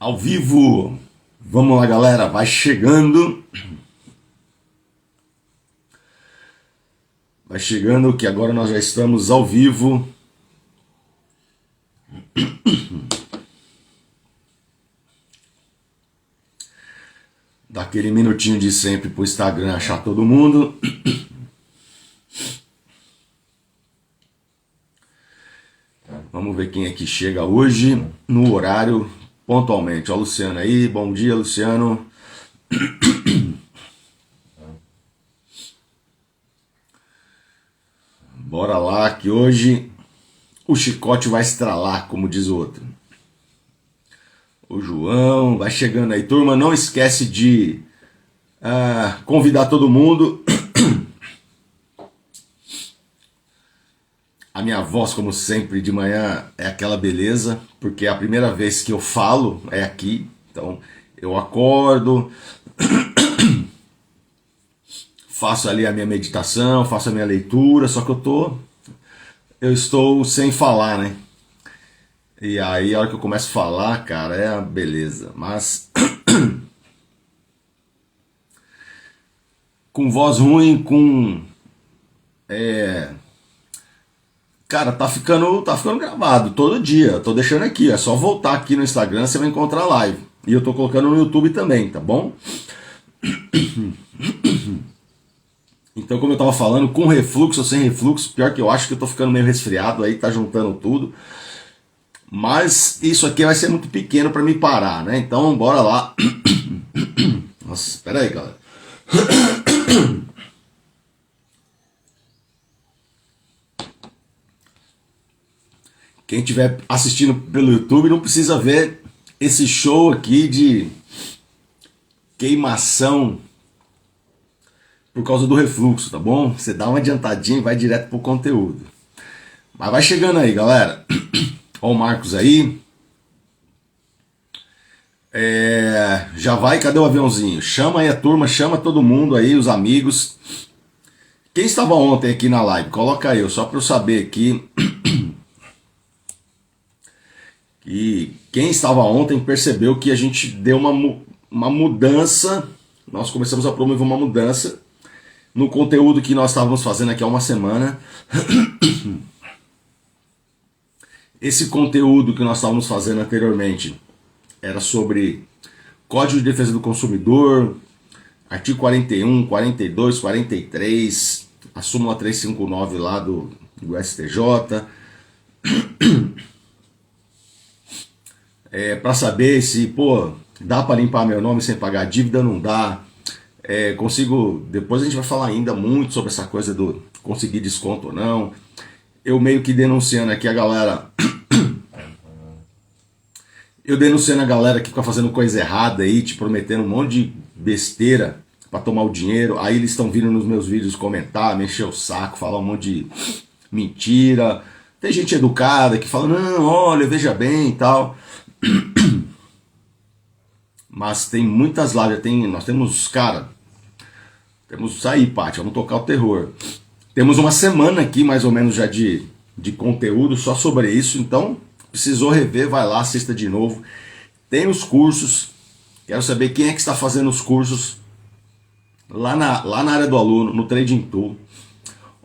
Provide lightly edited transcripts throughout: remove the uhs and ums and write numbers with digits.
Ao vivo. Vamos lá, galera. Vai chegando. Vai chegando que agora nós já estamos ao vivo. Dá aquele minutinho de sempre pro Instagram achar todo mundo. Vamos ver quem é que chega hoje no horário pontualmente. Ó, Luciano aí. Bom dia, Luciano. Bora lá que hoje o chicote vai estralar, como diz o outro. O João vai chegando aí. Turma, não esquece de convidar todo mundo. A minha voz, como sempre, de manhã é aquela beleza, porque é a primeira vez que eu falo é aqui. Então, eu acordo, faço ali a minha meditação, faço a minha leitura, só que eu estou sem falar, né? E aí, a hora que eu começo a falar, cara, é a beleza. Mas com voz ruim, cara, tá ficando gravado todo dia. Eu tô deixando aqui, é só voltar aqui no Instagram, você vai encontrar a live. E eu tô colocando no YouTube também, tá bom? Então, como eu tava falando, com refluxo ou sem refluxo, pior que eu acho que eu tô ficando meio resfriado aí, tá juntando tudo. Mas isso aqui vai ser muito pequeno pra me parar, né? Então, bora lá. Nossa, espera aí, galera. Quem estiver assistindo pelo YouTube não precisa ver esse show aqui de queimação por causa do refluxo, tá bom? Você dá uma adiantadinha e vai direto pro conteúdo. Mas vai chegando aí, galera. Ó o Marcos aí. Já vai, cadê o aviãozinho? Chama aí a turma, chama todo mundo aí, os amigos. Quem estava ontem aqui na live? Coloca aí, só para eu saber aqui. E quem estava ontem percebeu que a gente deu uma mudança, nós começamos a promover uma mudança no conteúdo que nós estávamos fazendo aqui há uma semana. Esse conteúdo que nós estávamos fazendo anteriormente era sobre Código de Defesa do Consumidor, artigo 41, 42, 43, a súmula 359 lá do STJ. Para saber se, dá para limpar meu nome sem pagar dívida, não dá. Consigo, depois a gente vai falar ainda muito sobre essa coisa do conseguir desconto ou não. Eu meio que denunciando aqui a galera. Eu denunciando a galera que fica fazendo coisa errada aí, te prometendo um monte de besteira para tomar o dinheiro. Aí eles estão vindo nos meus vídeos comentar, mexer o saco, falar um monte de mentira. Tem gente educada que fala, não, olha, veja bem e tal. Mas tem muitas lives, nós temos, cara, temos aí, Paty, vamos tocar o terror. Temos uma semana aqui, mais ou menos, já de conteúdo só sobre isso, então precisou rever, vai lá, assista de novo. Tem os cursos, quero saber quem é que está fazendo os cursos lá na área do aluno, no Trading Tool.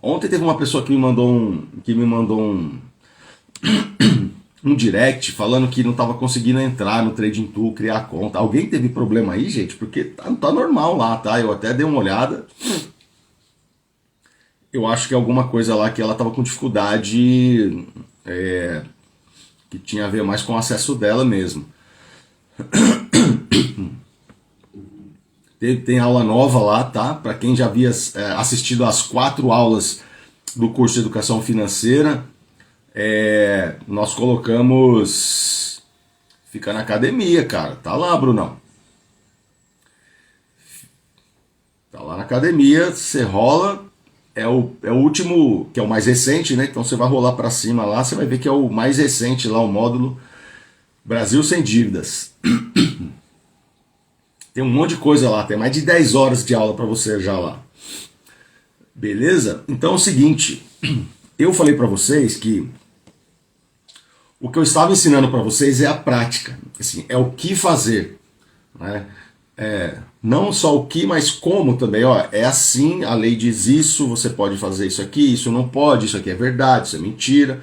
Ontem teve uma pessoa que me mandou um direct falando que não estava conseguindo entrar no Trading Tool, criar conta. Alguém teve problema aí, gente? Porque tá normal lá, tá? Eu até dei uma olhada. Eu acho que é alguma coisa lá que ela estava com dificuldade, que tinha a ver mais com o acesso dela mesmo. Tem aula nova lá, tá? Para quem já havia assistido às 4 aulas do curso de Educação Financeira, nós colocamos Fica na Academia, cara. Tá lá, Brunão. Tá lá na academia, você rola, é o último, que é o mais recente, né? Então você vai rolar para cima lá, você vai ver que é o mais recente lá, o módulo Brasil Sem Dívidas. Tem um monte de coisa lá, tem mais de 10 horas de aula para você já lá. Beleza? Então é o seguinte, eu falei para vocês que O que eu estava ensinando para vocês é a prática, assim, é o que fazer, né? Não só o que, mas como também. Ó, é assim, a lei diz isso, você pode fazer isso aqui, isso não pode, isso aqui é verdade, isso é mentira.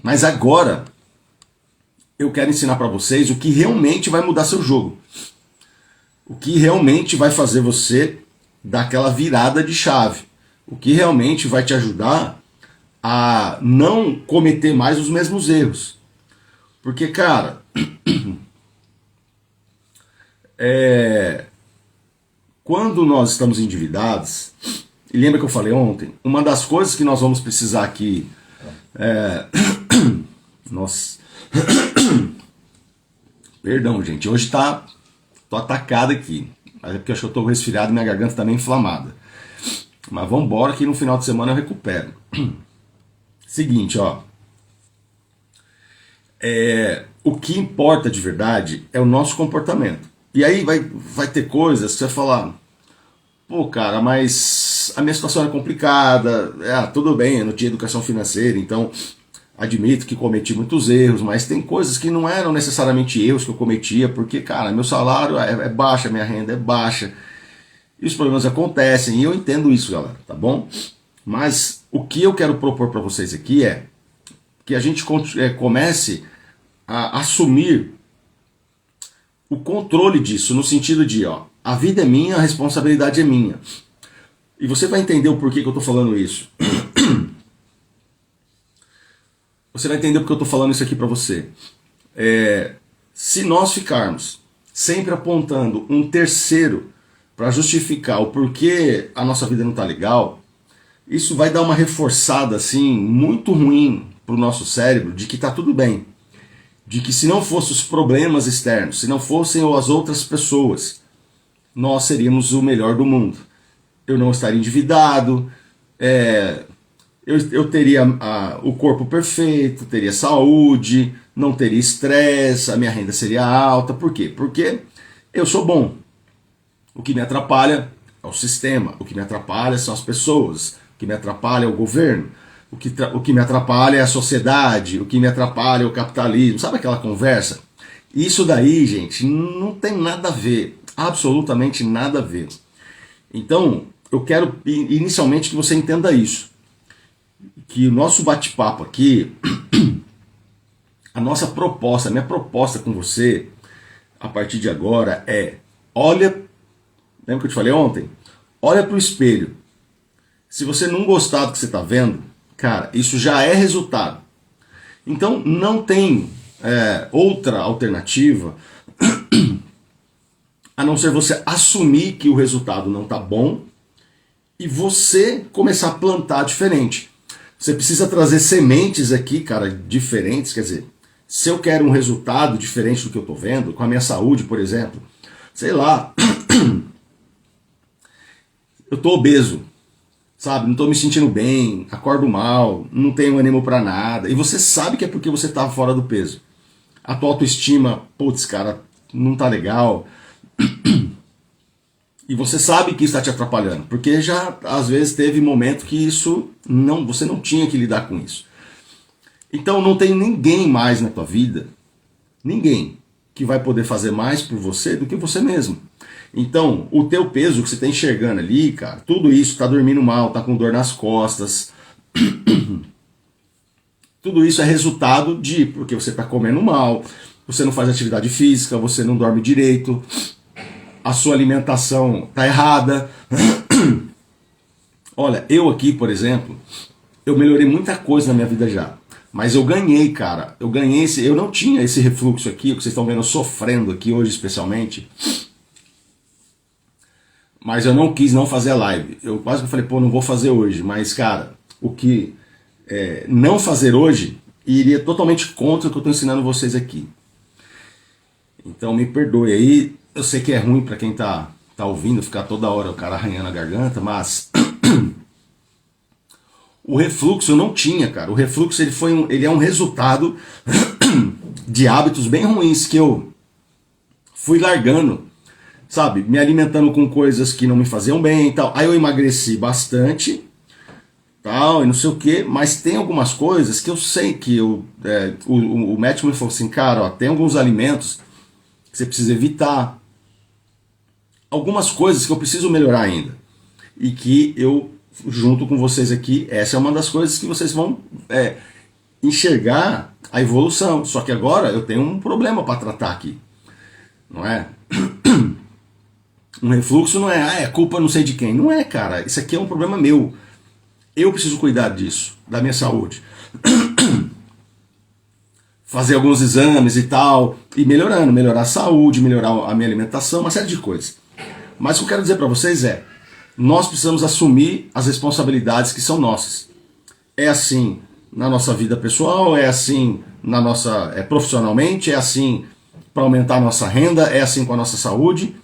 Mas agora eu quero ensinar para vocês o que realmente vai mudar seu jogo, o que realmente vai fazer você dar aquela virada de chave, o que realmente vai te ajudar a não cometer mais os mesmos erros. Porque, cara, quando nós estamos endividados, e lembra que eu falei ontem, uma das coisas que nós vamos precisar aqui nossa, perdão, gente, hoje tô atacado aqui, mas é porque eu acho que eu tô resfriado e minha garganta tá meio inflamada. Mas vamos embora que no final de semana eu recupero. Seguinte, ó. O que importa de verdade é o nosso comportamento. E aí vai ter coisas que você vai falar, pô, cara, mas a minha situação é complicada, tudo bem, eu não tinha educação financeira, então admito que cometi muitos erros, mas tem coisas que não eram necessariamente erros que eu cometia, porque, cara, meu salário é baixo, a minha renda é baixa, e os problemas acontecem, e eu entendo isso, galera, tá bom? Mas o que eu quero propor para vocês aqui é que a gente comece a assumir o controle disso, no sentido de, ó, a vida é minha, a responsabilidade é minha. E você vai entender o porquê que eu tô falando isso. Você vai entender porque eu tô falando isso aqui para você. Se nós ficarmos sempre apontando um terceiro para justificar o porquê a nossa vida não tá legal, isso vai dar uma reforçada assim muito ruim pro nosso cérebro de que tá tudo bem. De que se não fossem os problemas externos, se não fossem as outras pessoas, nós seríamos o melhor do mundo. Eu não estaria endividado, eu teria o corpo perfeito, teria saúde, não teria estresse, a minha renda seria alta. Por quê? Porque eu sou bom. O que me atrapalha é o sistema, o que me atrapalha são as pessoas, o que me atrapalha é o governo. O que me atrapalha é a sociedade, o que me atrapalha é o capitalismo. Sabe aquela conversa? Isso daí, gente, não tem nada a ver. Absolutamente nada a ver. Então, eu quero inicialmente que você entenda isso. Que o nosso bate-papo aqui, a nossa proposta, a minha proposta com você, a partir de agora olha, lembra que eu te falei ontem? Olha para o espelho. Se você não gostar do que você está vendo, cara, isso já é resultado. Então não tem outra alternativa a não ser você assumir que o resultado não está bom e você começar a plantar diferente. Você precisa trazer sementes aqui, cara, diferentes. Quer dizer, se eu quero um resultado diferente do que eu estou vendo, com a minha saúde, por exemplo, sei lá, eu estou obeso. Sabe, não estou me sentindo bem, acordo mal, não tenho ânimo para nada. E você sabe que é porque você está fora do peso. A tua autoestima, putz, cara, não tá legal. E você sabe que está te atrapalhando, porque já às vezes teve momento que você não tinha que lidar com isso. Então não tem ninguém mais na tua vida, ninguém, que vai poder fazer mais por você do que você mesmo. Então, o teu peso que você está enxergando ali, cara, tudo isso, tá dormindo mal, tá com dor nas costas, tudo isso é resultado porque você está comendo mal, você não faz atividade física, você não dorme direito, a sua alimentação tá errada. Olha, eu aqui, por exemplo, eu melhorei muita coisa na minha vida já. Mas eu ganhei, cara, eu não tinha esse refluxo aqui, o que vocês estão vendo eu sofrendo aqui hoje especialmente. Mas eu não quis não fazer a live. Eu quase que falei, pô, não vou fazer hoje. Mas, cara, o que não fazer hoje iria totalmente contra o que eu estou ensinando vocês aqui. Então me perdoe aí. Eu sei que é ruim para quem tá ouvindo, ficar toda hora o cara arranhando a garganta, mas o refluxo eu não tinha, cara. O refluxo ele é um resultado de hábitos bem ruins que eu fui largando. Sabe, me alimentando com coisas que não me faziam bem e tal. Aí eu emagreci bastante tal, e não sei o que, mas tem algumas coisas que eu sei que o médico me falou assim, cara, ó, tem alguns alimentos que você precisa evitar, algumas coisas que eu preciso melhorar ainda, e que eu, junto com vocês aqui, essa é uma das coisas que vocês vão enxergar a evolução, só que agora eu tenho um problema para tratar aqui, não é? Um refluxo não é, é culpa não sei de quem, não é, cara, isso aqui é um problema meu. Eu preciso cuidar disso, da minha saúde. Fazer alguns exames e tal, e melhorar a saúde, melhorar a minha alimentação, uma série de coisas. Mas o que eu quero dizer para vocês é, nós precisamos assumir as responsabilidades que são nossas. É assim na nossa vida pessoal, é assim na nossa profissionalmente, é assim para aumentar a nossa renda, é assim com a nossa saúde.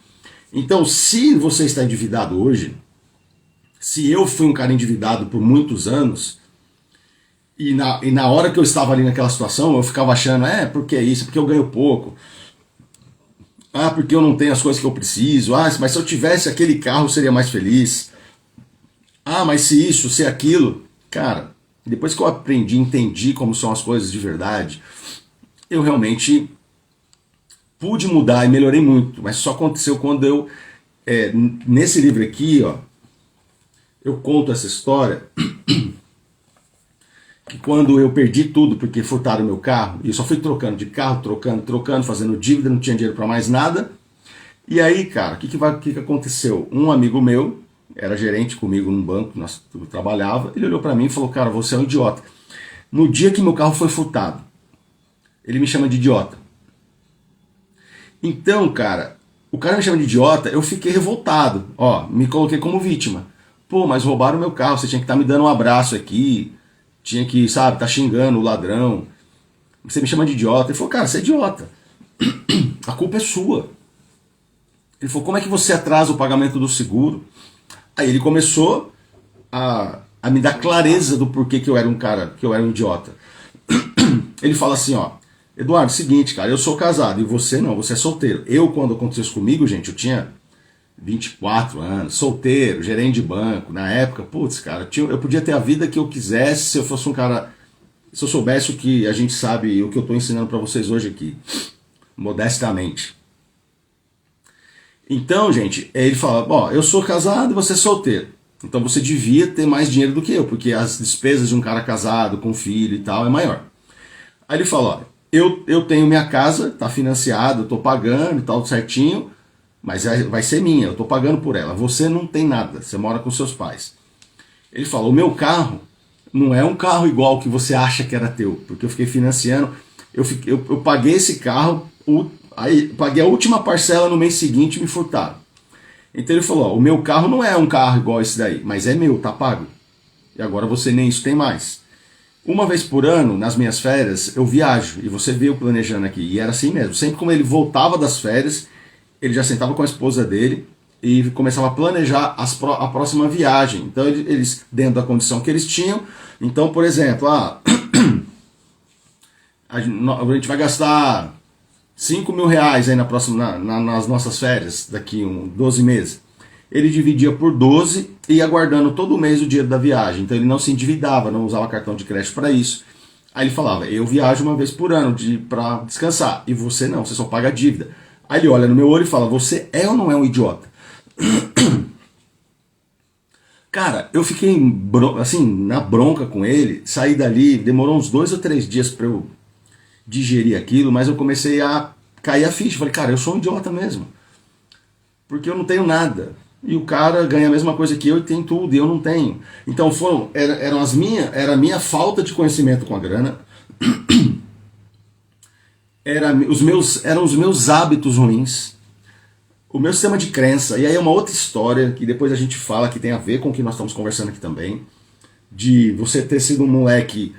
Então, se você está endividado hoje, se eu fui um cara endividado por muitos anos, e na hora que eu estava ali naquela situação, eu ficava achando, porque é isso, porque eu ganho pouco, porque eu não tenho as coisas que eu preciso, mas se eu tivesse aquele carro eu seria mais feliz, mas se isso, se aquilo, cara, depois que eu aprendi, entendi como são as coisas de verdade, eu realmente pude mudar e melhorei muito, mas só aconteceu quando eu, nesse livro aqui, ó, eu conto essa história que quando eu perdi tudo porque furtaram meu carro, e eu só fui trocando de carro, trocando, fazendo dívida, não tinha dinheiro para mais nada. E aí, cara, o que aconteceu? Um amigo meu, era gerente comigo num banco, nós trabalhava, ele olhou para mim e falou, cara, você é um idiota. No dia que meu carro foi furtado, ele me chama de idiota. Então, cara, o cara me chama de idiota, eu fiquei revoltado, me coloquei como vítima. Pô, mas roubaram meu carro, você tinha que estar me dando um abraço aqui, tinha que, sabe, tá xingando o ladrão, você me chama de idiota. Ele falou, cara, você é idiota, a culpa é sua. Ele falou, como é que você atrasa o pagamento do seguro? Aí ele começou a me dar clareza do porquê que eu era um cara, que eu era um idiota. Ele fala assim, Eduardo, seguinte, cara, eu sou casado e você não, você é solteiro. Eu, quando aconteceu isso comigo, gente, eu tinha 24 anos, solteiro, gerente de banco, na época, putz, cara, eu podia ter a vida que eu quisesse se eu fosse um cara, se eu soubesse o que a gente sabe, o que eu estou ensinando para vocês hoje aqui, modestamente. Então, gente, ele fala, eu sou casado e você é solteiro, então você devia ter mais dinheiro do que eu, porque as despesas de um cara casado, com filho e tal, é maior. Aí ele fala, eu tenho minha casa, tá financiada, eu tô pagando e tal, certinho, mas vai ser minha, eu estou pagando por ela. Você não tem nada, você mora com seus pais. Ele falou, o meu carro não é um carro igual que você acha que era teu, porque eu fiquei financiando, eu paguei esse carro, aí paguei a última parcela no mês seguinte e me furtaram. Então ele falou, o meu carro não é um carro igual esse daí, mas é meu, tá pago. E agora você nem isso tem mais. Uma vez por ano, nas minhas férias, eu viajo, e você veio planejando aqui, e era assim mesmo, sempre como ele voltava das férias, ele já sentava com a esposa dele e começava a planejar a próxima viagem. Então eles, dentro da condição que eles tinham, então, por exemplo, a gente vai gastar 5 mil reais aí nas nossas férias, daqui 12 meses. Ele dividia por 12 e ia guardando todo mês o dinheiro da viagem. Então ele não se endividava, não usava cartão de crédito para isso. Aí ele falava, eu viajo uma vez por ano para descansar, e você não, você só paga a dívida. Aí ele olha no meu olho e fala, você é ou não é um idiota? Cara, eu fiquei assim, na bronca com ele, saí dali, demorou uns 2 ou 3 dias para eu digerir aquilo, mas eu comecei a cair a ficha. Falei, cara, eu sou um idiota mesmo, porque eu não tenho nada. E o cara ganha a mesma coisa que eu e tem tudo, e eu não tenho. Então era a minha falta de conhecimento com a grana, eram os meus hábitos ruins, o meu sistema de crença. E aí é uma outra história que depois a gente fala, que tem a ver com o que nós estamos conversando aqui também, de você ter sido um moleque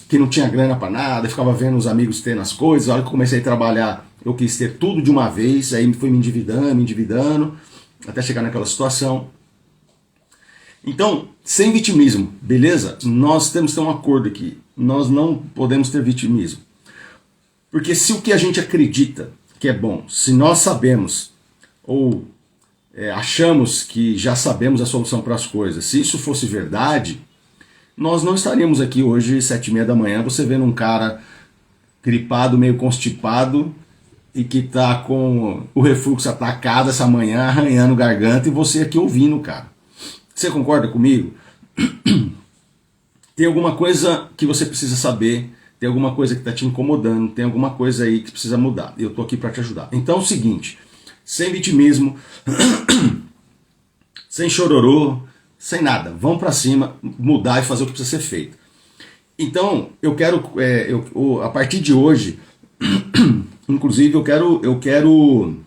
que não tinha grana para nada, ficava vendo os amigos tendo as coisas. A hora que eu comecei a trabalhar, eu quis ter tudo de uma vez, aí fui me endividando, até chegar naquela situação. Então, sem vitimismo, beleza? Nós temos que ter um acordo aqui, nós não podemos ter vitimismo. Porque se o que a gente acredita que é bom, se nós sabemos, ou achamos que já sabemos a solução para as coisas. Se isso fosse verdade, nós não estaríamos aqui hoje, 7h30 da manhã, você vendo um cara gripado, meio constipado, e que tá com o refluxo atacado essa manhã, arranhando garganta, e você aqui ouvindo, cara. Você concorda comigo? Tem alguma coisa que você precisa saber, tem alguma coisa que está te incomodando, tem alguma coisa aí que precisa mudar. Eu tô aqui para te ajudar. Então é o seguinte, sem vitimismo, sem chororô, sem nada. Vamos para cima, mudar e fazer o que precisa ser feito. Então, eu quero, a partir de hoje, inclusive, eu quero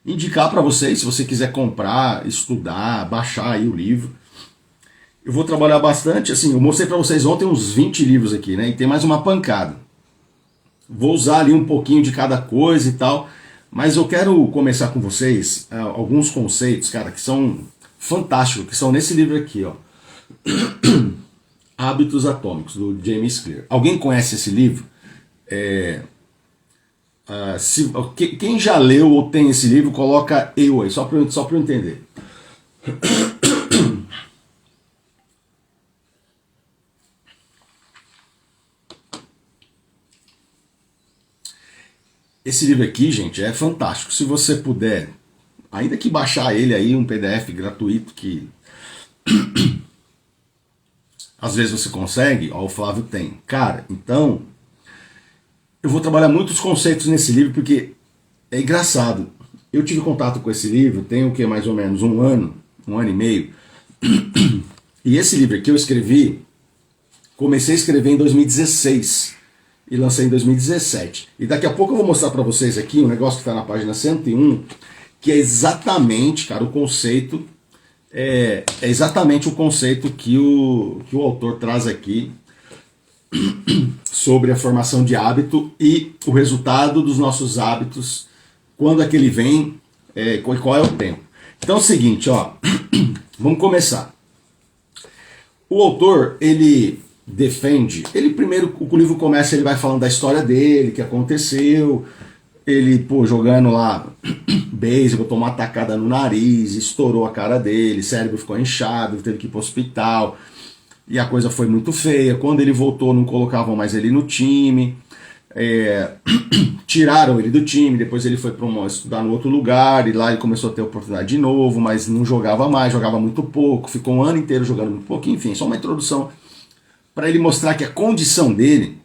indicar para vocês, se você quiser comprar, estudar, baixar aí o livro. Eu vou trabalhar bastante, assim, eu mostrei para vocês ontem uns 20 livros aqui, né? E tem mais uma pancada. Vou usar ali um pouquinho de cada coisa e tal, mas eu quero começar com vocês alguns conceitos, cara, que são fantásticos, que são nesse livro aqui, ó. Hábitos Atômicos, do James Clear. Alguém conhece esse livro? Quem já leu ou tem esse livro, coloca eu aí, só para eu entender. Esse livro aqui, gente, é fantástico. Se você puder, ainda que baixar ele aí, um PDF gratuito, que às vezes você consegue, ó, o Flávio tem. Cara, então, eu vou trabalhar muitos conceitos nesse livro, porque é engraçado. Eu tive contato com esse livro, tem o que, mais ou menos um ano e meio. E esse livro aqui eu escrevi, comecei a escrever em 2016 e lancei em 2017. E daqui a pouco eu vou mostrar para vocês aqui um negócio que está na página 101, que é exatamente, cara, o conceito, é exatamente o conceito que o autor traz aqui sobre a formação de hábito e o resultado dos nossos hábitos, quando é que ele vem, qual é o tempo. Então é o seguinte, ó, vamos começar. O autor, ele defende, primeiro, o livro começa, ele vai falando da história dele, que aconteceu, ele, jogando lá beisebol, tomou uma tacada no nariz, estourou a cara dele, cérebro ficou inchado, teve que ir para o hospital, e a coisa foi muito feia. Quando ele voltou, não colocavam mais ele no time, tiraram ele do time, depois ele foi para estudar no outro lugar, e lá ele começou a ter oportunidade de novo, mas não jogava mais, jogava muito pouco, ficou um ano inteiro jogando muito pouco, enfim, só uma introdução para ele mostrar que a condição dele,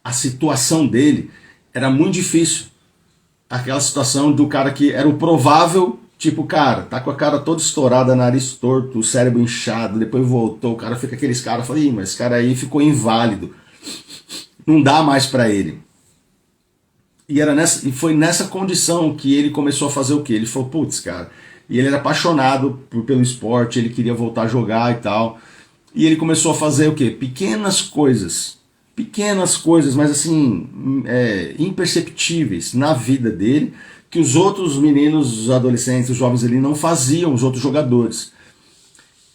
a situação dele, era muito difícil. Aquela situação do cara que era o provável, tipo, cara, tá com a cara toda estourada, nariz torto, o cérebro inchado, depois voltou, o cara fica aqueles caras, falei, mas esse cara aí ficou inválido, não dá mais para ele. E foi nessa condição que ele começou a fazer o quê? Ele falou, putz, cara, e ele era apaixonado pelo esporte, ele queria voltar a jogar e tal, e ele começou a fazer o quê? Pequenas coisas, mas assim, imperceptíveis na vida dele, que os outros meninos, os adolescentes, os jovens ali não faziam, os outros jogadores.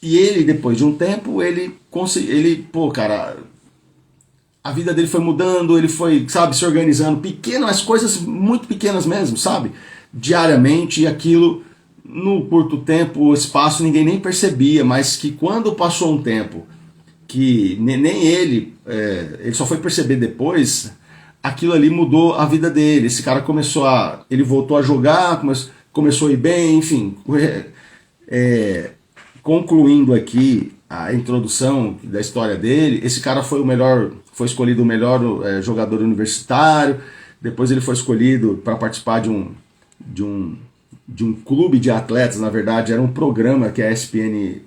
E ele, depois de um tempo, cara, a vida dele foi mudando, ele foi, sabe, se organizando, pequenas coisas, muito pequenas mesmo, sabe, diariamente, e aquilo, no curto tempo, o espaço, ninguém nem percebia, mas que quando passou um tempo, que nem ele só foi perceber depois, aquilo ali mudou a vida dele. Esse cara ele voltou a jogar, começou a ir bem, enfim. Concluindo aqui a introdução da história dele, esse cara foi escolhido o melhor jogador universitário, depois ele foi escolhido para participar de um clube de atletas, na verdade, era um programa que a ESPN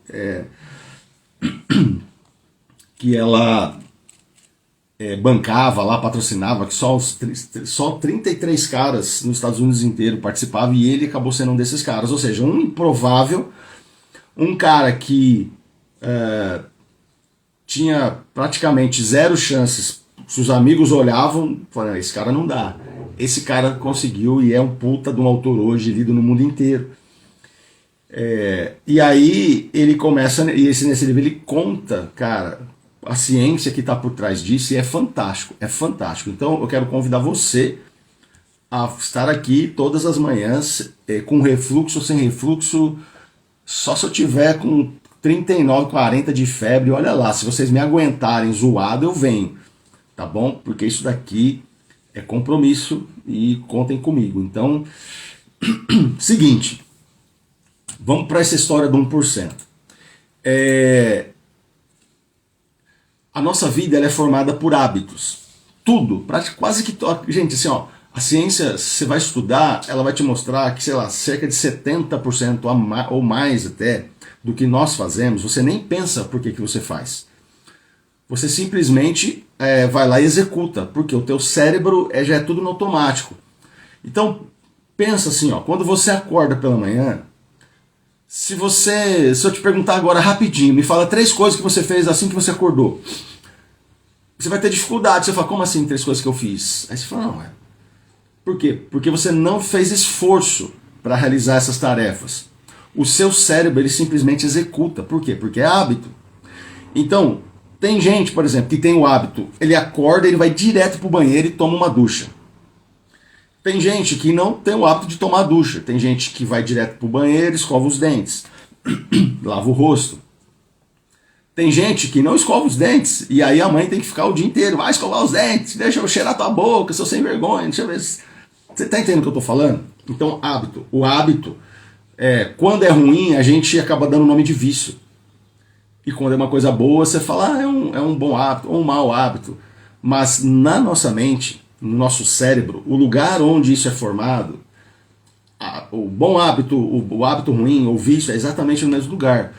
que ela bancava lá, patrocinava, que só 33 caras nos Estados Unidos inteiro participavam, e ele acabou sendo um desses caras. Ou seja, um improvável, um cara que tinha praticamente zero chances. Se os amigos olhavam, falaram, esse cara não dá. Esse cara conseguiu e é um puta de um autor hoje, lido no mundo inteiro. E aí ele começa, e nesse livro ele conta, cara, a ciência que está por trás disso, e é fantástico, é fantástico. Então eu quero convidar você a estar aqui todas as manhãs, com refluxo ou sem refluxo, só se eu tiver com 39, 40 de febre, olha lá, se vocês me aguentarem zoado, eu venho, tá bom? Porque isso daqui é compromisso e contem comigo. Então, seguinte, vamos para essa história do 1%. A nossa vida ela é formada por hábitos. Tudo, quase que... Gente, assim, ó, a ciência, você vai estudar, ela vai te mostrar que, sei lá, cerca de 70% ou mais até do que nós fazemos, você nem pensa por que você faz. Você simplesmente vai lá e executa, porque o teu cérebro já é tudo no automático. Então, pensa assim, ó, quando você acorda pela manhã, se eu te perguntar agora rapidinho, me fala 3 coisas que você fez assim que você acordou. Você vai ter dificuldade, você fala, como assim 3 coisas que eu fiz? Aí você fala, não, por quê? Porque você não fez esforço para realizar essas tarefas. O seu cérebro, ele simplesmente executa. Por quê? Porque é hábito. Então, tem gente, por exemplo, que tem o hábito, ele acorda, ele vai direto pro banheiro e toma uma ducha. Tem gente que não tem o hábito de tomar ducha. Tem gente que vai direto pro banheiro, escova os dentes, lava o rosto. Tem gente que não escova os dentes, e aí a mãe tem que ficar o dia inteiro, vai escovar os dentes, deixa eu cheirar tua boca, seu sem vergonha, deixa eu ver. Você tá entendendo o que eu tô falando? Então, hábito. O hábito, quando é ruim, a gente acaba dando o nome de vício. E quando é uma coisa boa, você fala, é um bom hábito, ou um mau hábito. Mas na nossa mente, no nosso cérebro, o lugar onde isso é formado, o bom hábito, o hábito ruim, o vício, é exatamente no mesmo lugar.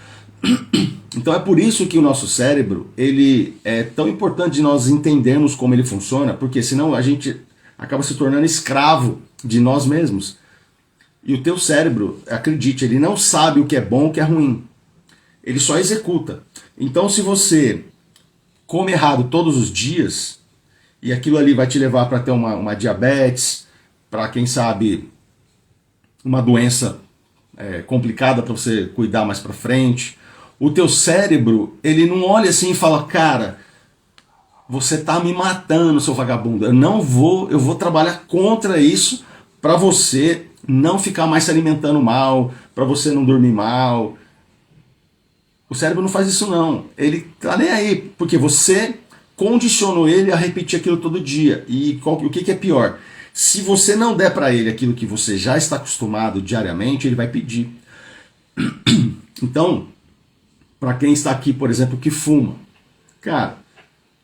Então é por isso que o nosso cérebro, ele é tão importante de nós entendermos como ele funciona, porque senão a gente acaba se tornando escravo de nós mesmos. E o teu cérebro, acredite, ele não sabe o que é bom e o que é ruim. Ele só executa. Então se você come errado todos os dias, e aquilo ali vai te levar para ter uma diabetes, para quem sabe uma doença complicada para você cuidar mais para frente, o teu cérebro, ele não olha assim e fala, cara, você tá me matando, seu vagabundo. Eu vou trabalhar contra isso para você não ficar mais se alimentando mal, para você não dormir mal. O cérebro não faz isso não. Ele tá nem aí, porque você condicionou ele a repetir aquilo todo dia. E o que é pior? Se você não der para ele aquilo que você já está acostumado diariamente, ele vai pedir. Então, para quem está aqui, por exemplo, que fuma, cara,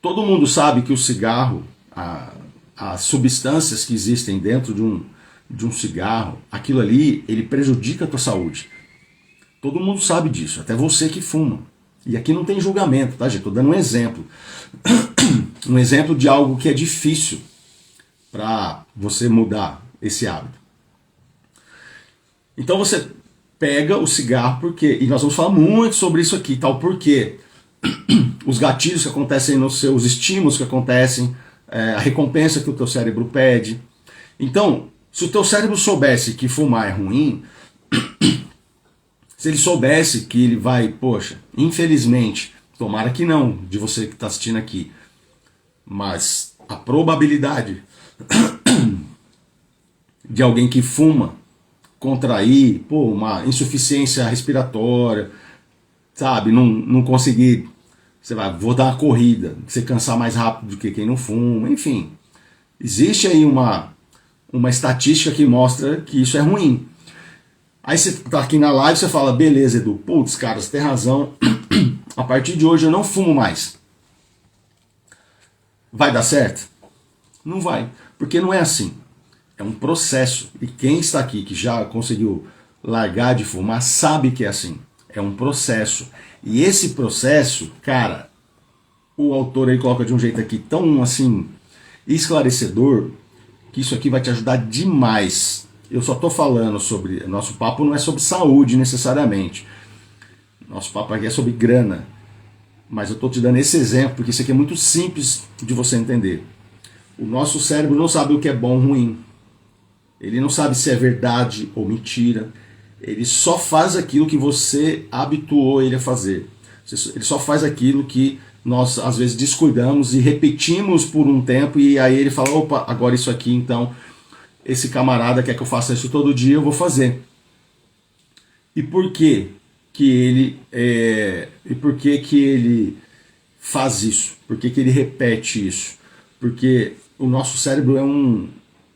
todo mundo sabe que o cigarro, as substâncias que existem dentro de um cigarro, aquilo ali, ele prejudica a tua saúde. Todo mundo sabe disso, até você que fuma. E aqui não tem julgamento, tá, gente? Estou dando um exemplo. Um exemplo de algo que é difícil para você mudar esse hábito. Então você pega o cigarro, porque, e nós vamos falar muito sobre isso aqui, tal, porque os gatilhos que acontecem nos seus estímulos que acontecem, a recompensa que o teu cérebro pede. Então, se o teu cérebro soubesse que fumar é ruim, se ele soubesse que ele vai, poxa, infelizmente, tomara que não, de você que está assistindo aqui, mas a probabilidade de alguém que fuma contrair, uma insuficiência respiratória, sabe, não conseguir, vou dar uma corrida, você cansar mais rápido do que quem não fuma, enfim. Existe aí uma estatística que mostra que isso é ruim. Aí você tá aqui na live e você fala, beleza, Edu, putz, cara, você tem razão, a partir de hoje eu não fumo mais. Vai dar certo? Não vai, porque não é assim. É um processo. E quem está aqui que já conseguiu largar de fumar sabe que é assim. É um processo. E esse processo, cara, o autor aí coloca de um jeito aqui tão assim esclarecedor, que isso aqui vai te ajudar demais. Eu só estou falando sobre... Nosso papo não é sobre saúde necessariamente. Nosso papo aqui é sobre grana. Mas eu estou te dando esse exemplo, porque isso aqui é muito simples de você entender. O nosso cérebro não sabe o que é bom ou ruim. Ele não sabe se é verdade ou mentira. Ele só faz aquilo que você habituou ele a fazer. Ele só faz aquilo que nós às vezes descuidamos e repetimos por um tempo, e aí ele fala, opa, agora isso aqui então esse camarada quer que eu faça isso todo dia, eu vou fazer. E por que ele faz isso? Por que ele repete isso? Porque o nosso cérebro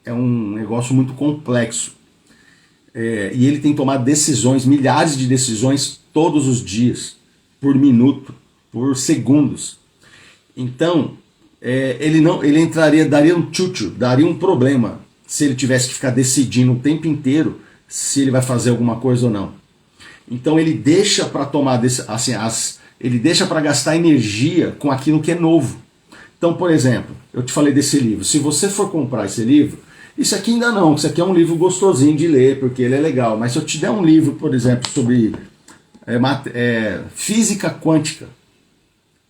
é um negócio muito complexo. E ele tem que tomar decisões, milhares de decisões todos os dias, por minuto, por segundos. Então, ele entraria, daria um tchutchu, daria um problema se ele tivesse que ficar decidindo o tempo inteiro se ele vai fazer alguma coisa ou não. Então ele deixa para tomar assim, ele deixa para gastar energia com aquilo que é novo. Então, por exemplo, eu te falei desse livro. Se você for comprar esse livro, isso aqui ainda não, isso aqui é um livro gostosinho de ler, porque ele é legal. Mas se eu te der um livro, por exemplo, sobre física quântica,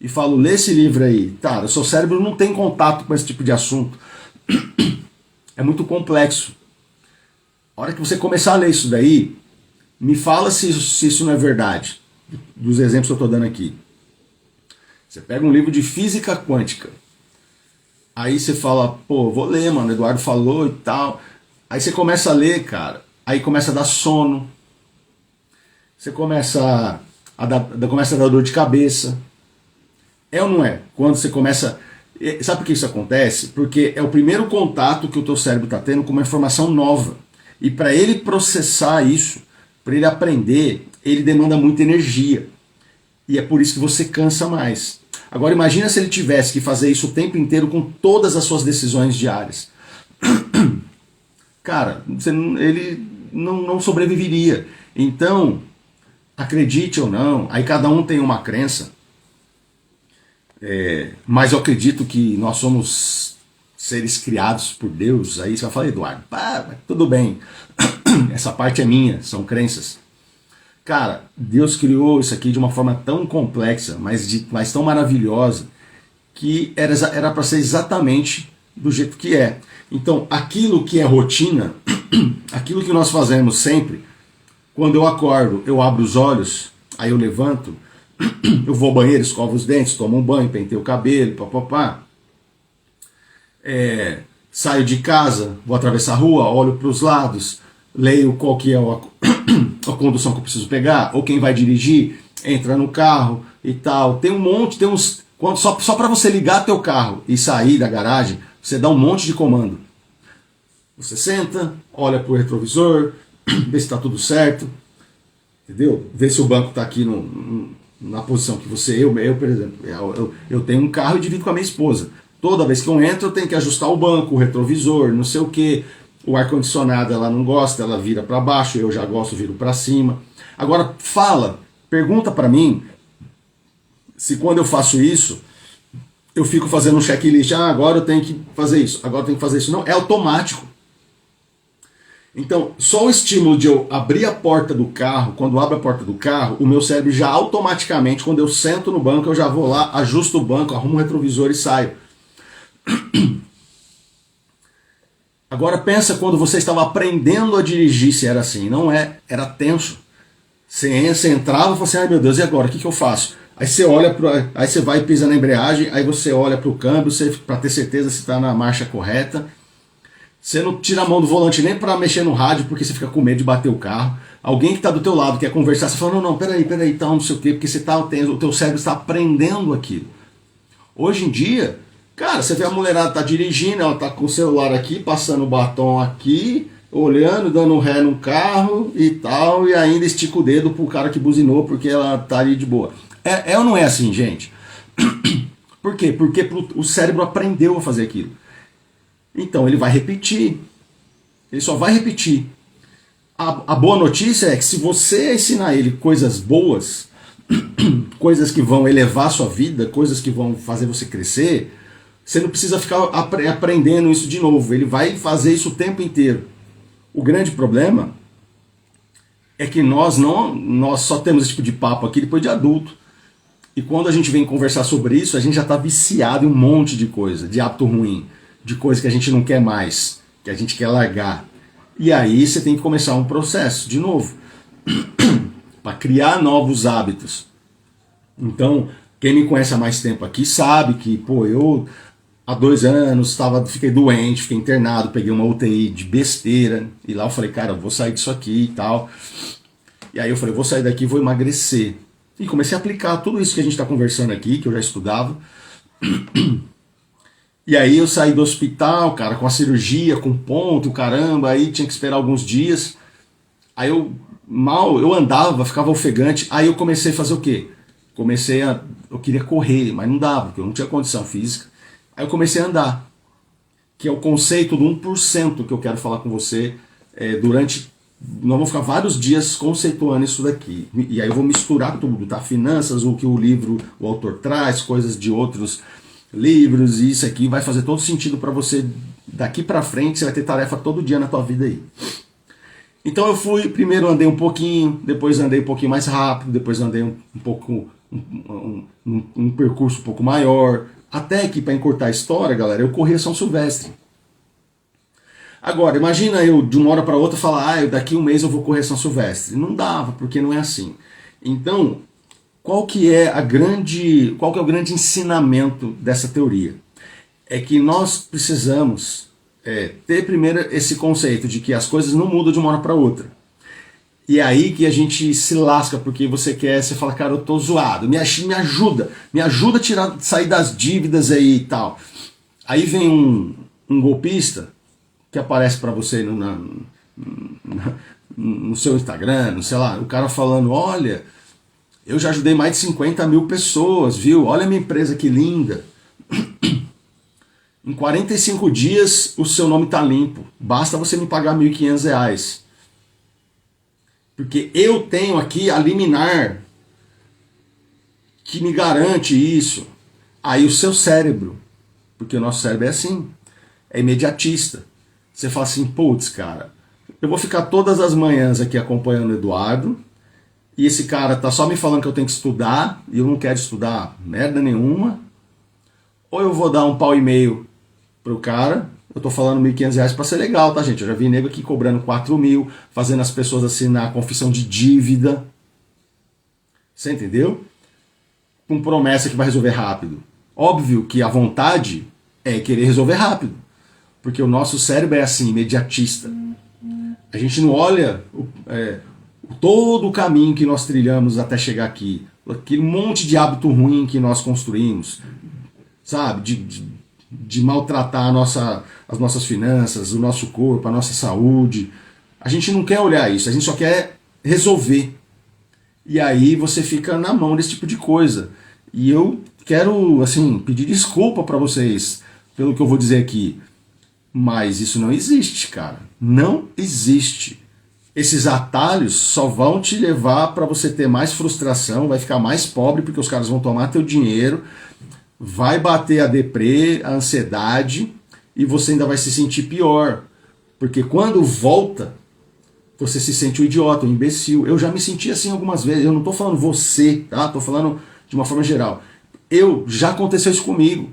e falo, lê esse livro aí, cara, o seu cérebro não tem contato com esse tipo de assunto. É muito complexo. A hora que você começar a ler isso daí, me fala se isso não é verdade, dos exemplos que eu estou dando aqui. Você pega um livro de física quântica, aí você fala, pô, vou ler, mano, o Eduardo falou e tal. Aí você começa a ler, cara, aí começa a dar sono, você começa a dar dor de cabeça. É ou não é? Quando você começa... Sabe por que isso acontece? Porque é o primeiro contato que o teu cérebro está tendo com uma informação nova. E para ele processar isso, para ele aprender, ele demanda muita energia. E é por isso que você cansa mais. Agora imagina se ele tivesse que fazer isso o tempo inteiro com todas as suas decisões diárias. Cara, ele não sobreviveria. Então, acredite ou não, aí cada um tem uma crença. Mas eu acredito que nós somos seres criados por Deus. Aí você vai falar, Eduardo, tudo bem, essa parte é minha, são crenças. Cara, Deus criou isso aqui de uma forma tão complexa, mas tão maravilhosa, que era para ser exatamente do jeito que é. Então, aquilo que é rotina, aquilo que nós fazemos sempre, quando eu acordo, eu abro os olhos, aí eu levanto, eu vou ao banheiro, escovo os dentes, tomo um banho, penteio o cabelo, papapá. Saio de casa, vou atravessar a rua, olho para os lados, leio qual que é a condução que eu preciso pegar, ou quem vai dirigir, entra no carro e tal. Tem um monte, só para você ligar teu carro e sair da garagem, você dá um monte de comando. Você senta, olha para o retrovisor, vê se está tudo certo, entendeu? Vê se o banco está aqui na posição que você... Eu, por exemplo, eu tenho um carro e divido com a minha esposa. Toda vez que eu entro, eu tenho que ajustar o banco, o retrovisor, não sei o que. O ar-condicionado ela não gosta, ela vira para baixo, eu já gosto, viro para cima. Agora, pergunta para mim se quando eu faço isso, eu fico fazendo um checklist. Agora eu tenho que fazer isso, agora eu tenho que fazer isso. Não, é automático. Então, só o estímulo de eu abrir a porta do carro, quando eu abro a porta do carro, o meu cérebro já automaticamente, quando eu sento no banco, eu já vou lá, ajusto o banco, arrumo o retrovisor e saio. Agora pensa quando você estava aprendendo a dirigir, se era assim. Não era tenso. Você entrava e falava assim, ai meu Deus, e agora? O que eu faço? Aí você olha, aí você vai e pisa na embreagem, aí você olha para o câmbio, para ter certeza se está na marcha correta. Você não tira a mão do volante nem para mexer no rádio, porque você fica com medo de bater o carro. Alguém que está do teu lado quer conversar, você fala, não, peraí, tal, não sei o quê, porque o teu cérebro está aprendendo aquilo. Hoje em dia, cara, você vê a mulherada tá dirigindo, ela tá com o celular aqui, passando o batom aqui, olhando, dando ré no carro e tal, e ainda estica o dedo pro cara que buzinou, porque ela tá ali de boa. É ou não é assim, gente? Por quê? Porque o cérebro aprendeu a fazer aquilo. Então ele vai repetir. Ele só vai repetir. A boa notícia é que se você ensinar ele coisas boas, coisas que vão elevar a sua vida, coisas que vão fazer você crescer, você não precisa ficar aprendendo isso de novo. Ele vai fazer isso o tempo inteiro. O grande problema é que nós só temos esse tipo de papo aqui depois de adulto. E quando a gente vem conversar sobre isso, a gente já está viciado em um monte de coisa, de hábito ruim, de coisa que a gente não quer mais, que a gente quer largar. E aí você tem que começar um processo de novo, para criar novos hábitos. Então, quem me conhece há mais tempo aqui sabe que, pô, eu há 2 anos, fiquei doente, fiquei internado, peguei uma UTI de besteira. E lá eu falei, cara, eu vou sair disso aqui e tal. E aí eu falei, vou sair daqui e vou emagrecer. E comecei a aplicar tudo isso que a gente está conversando aqui, que eu já estudava. E aí eu saí do hospital, cara, com a cirurgia, com ponto, caramba, aí tinha que esperar alguns dias. Aí eu andava, ficava ofegante, aí eu comecei a fazer o quê? Eu queria correr, mas não dava, porque eu não tinha condição física. Aí eu comecei a andar, que é o conceito do 1% que eu quero falar com você nós vamos ficar vários dias conceituando isso daqui. E aí eu vou misturar tudo, tá? Finanças, o que o autor traz, coisas de outros livros, e isso aqui vai fazer todo sentido para você daqui para frente, você vai ter tarefa todo dia na tua vida aí. Então eu primeiro andei um pouquinho, depois andei um pouquinho mais rápido, depois andei um pouco, um percurso um pouco maior, até que, para encurtar a história, galera, eu corri a São Silvestre. Agora, imagina eu de uma hora para outra falar, daqui um mês eu vou correr São Silvestre. Não dava, porque não é assim. Então, qual que é o grande ensinamento dessa teoria? É que nós precisamos ter primeiro esse conceito de que as coisas não mudam de uma hora para outra. E é aí que a gente se lasca, porque você fala, cara, eu tô zoado, me ajuda a sair das dívidas aí e tal. Aí vem um golpista que aparece para você no seu Instagram, sei lá, o cara falando, olha, eu já ajudei mais de 50 mil pessoas, viu? Olha a minha empresa que linda. Em 45 dias o seu nome está limpo, basta você me pagar R$1.500. Porque eu tenho aqui a liminar que me garante isso. Aí o seu cérebro, porque o nosso cérebro é assim, é imediatista. Você fala assim, putz, cara, eu vou ficar todas as manhãs aqui acompanhando o Eduardo, e esse cara tá só me falando que eu tenho que estudar, e eu não quero estudar merda nenhuma, ou eu vou dar $1,5 pro cara, eu tô falando R$1.500 pra ser legal, tá, gente? Eu já vi nego aqui cobrando 4 mil, fazendo as pessoas assinar a confissão de dívida, você entendeu? Com promessa que vai resolver rápido. Óbvio que a vontade é querer resolver rápido. Porque o nosso cérebro é assim, imediatista. A gente não olha todo o caminho que nós trilhamos até chegar aqui. Aquele monte de hábito ruim que nós construímos. Sabe? De maltratar as nossas finanças, o nosso corpo, a nossa saúde. A gente não quer olhar isso, a gente só quer resolver. E aí você fica na mão desse tipo de coisa. E eu quero, assim, pedir desculpa para vocês pelo que eu vou dizer aqui. Mas isso não existe, cara. Não existe. Esses atalhos só vão te levar para você ter mais frustração, vai ficar mais pobre porque os caras vão tomar teu dinheiro, vai bater a deprê, a ansiedade, e você ainda vai se sentir pior. Porque quando volta, você se sente um idiota, um imbecil. Eu já me senti assim algumas vezes. Eu não estou falando você, tá? Estou falando de uma forma geral. Já aconteceu isso comigo.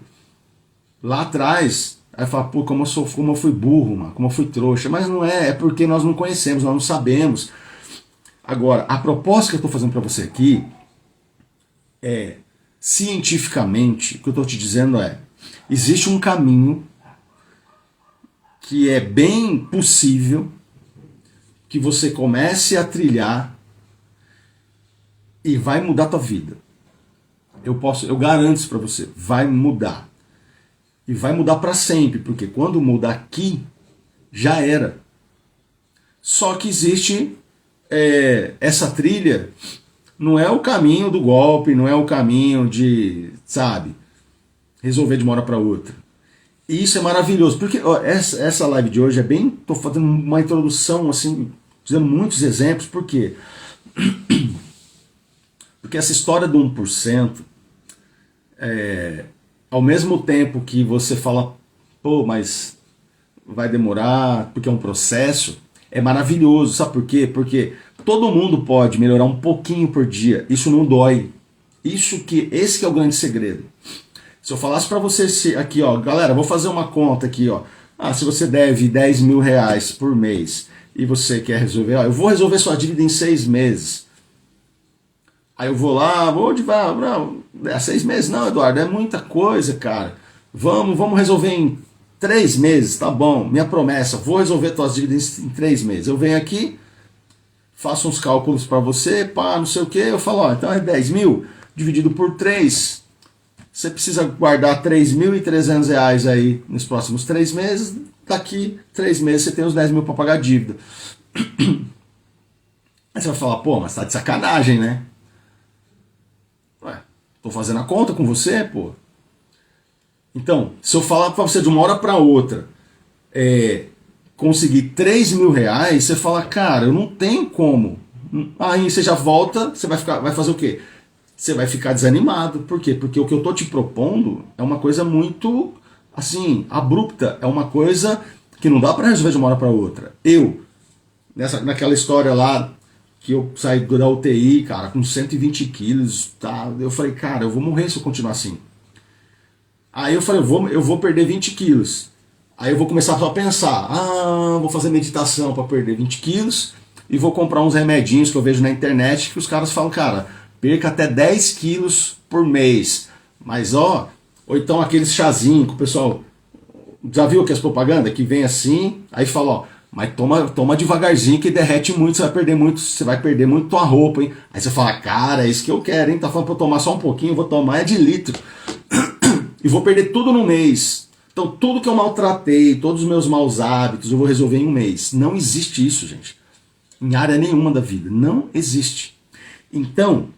Lá atrás. Aí fala, pô, como eu fui burro, mano, como eu fui trouxa. Mas não é porque nós não conhecemos, nós não sabemos. Agora, a proposta que eu estou fazendo para você aqui é, cientificamente, o que eu estou te dizendo existe um caminho que é bem possível que você comece a trilhar e vai mudar a tua vida. Eu garanto isso para você, vai mudar. E vai mudar para sempre, porque quando muda aqui, já era. Só que existe essa trilha, não é o caminho do golpe, não é o caminho de, sabe, resolver de uma hora para outra. E isso é maravilhoso, porque essa live de hoje tô fazendo uma introdução, assim, dando muitos exemplos, por quê? Porque essa história do 1%, ao mesmo tempo que você fala, pô, mas vai demorar, porque é um processo, é maravilhoso, sabe por quê? Porque todo mundo pode melhorar um pouquinho por dia, isso não dói. Esse que é o grande segredo. Se eu falasse para você aqui, ó, galera, vou fazer uma conta aqui, ó. Se você deve R$10.000 por mês e você quer resolver, eu vou resolver sua dívida em 6 meses. Aí eu vou lá, não, 6 meses não, Eduardo, é muita coisa, cara. Vamos resolver em 3 meses, tá bom, minha promessa, vou resolver tuas dívidas em 3 meses. Eu venho aqui, faço uns cálculos para você, pá, não sei o que, eu falo, ó, então é 10 mil, dividido por 3, você precisa guardar R$ 3.300 aí nos próximos 3 meses, daqui 3 meses você tem os 10 mil para pagar a dívida. Aí você vai falar, pô, mas tá de sacanagem, né? Ué, tô fazendo a conta com você, pô. Então, se eu falar para você de uma hora para outra, conseguir R$ 3.000, você fala, cara, eu não tenho como. Aí você já volta, você vai fazer o quê? Você vai ficar desanimado. Por quê? Porque o que eu tô te propondo é uma coisa muito, assim, abrupta. É uma coisa que não dá para resolver de uma hora para outra. Naquela história lá, que eu saí da UTI, cara, com 120 quilos, tá? Eu falei, cara, eu vou morrer se eu continuar assim. Aí eu falei, eu vou perder 20 quilos. Aí eu vou começar só a pensar, vou fazer meditação para perder 20 quilos e vou comprar uns remedinhos que eu vejo na internet que os caras falam, cara, perca até 10 quilos por mês. Mas ou então aqueles chazinhos que o pessoal, já viu que as propagandas que vem assim, aí fala, ó, mas toma devagarzinho que derrete muito, você vai perder muito tua roupa, hein? Aí você fala, cara, é isso que eu quero, hein? Tá falando pra eu tomar só um pouquinho, eu vou tomar de litro. E vou perder tudo no mês. Então tudo que eu maltratei, todos os meus maus hábitos, eu vou resolver em um mês. Não existe isso, gente. Em área nenhuma da vida. Não existe. Então,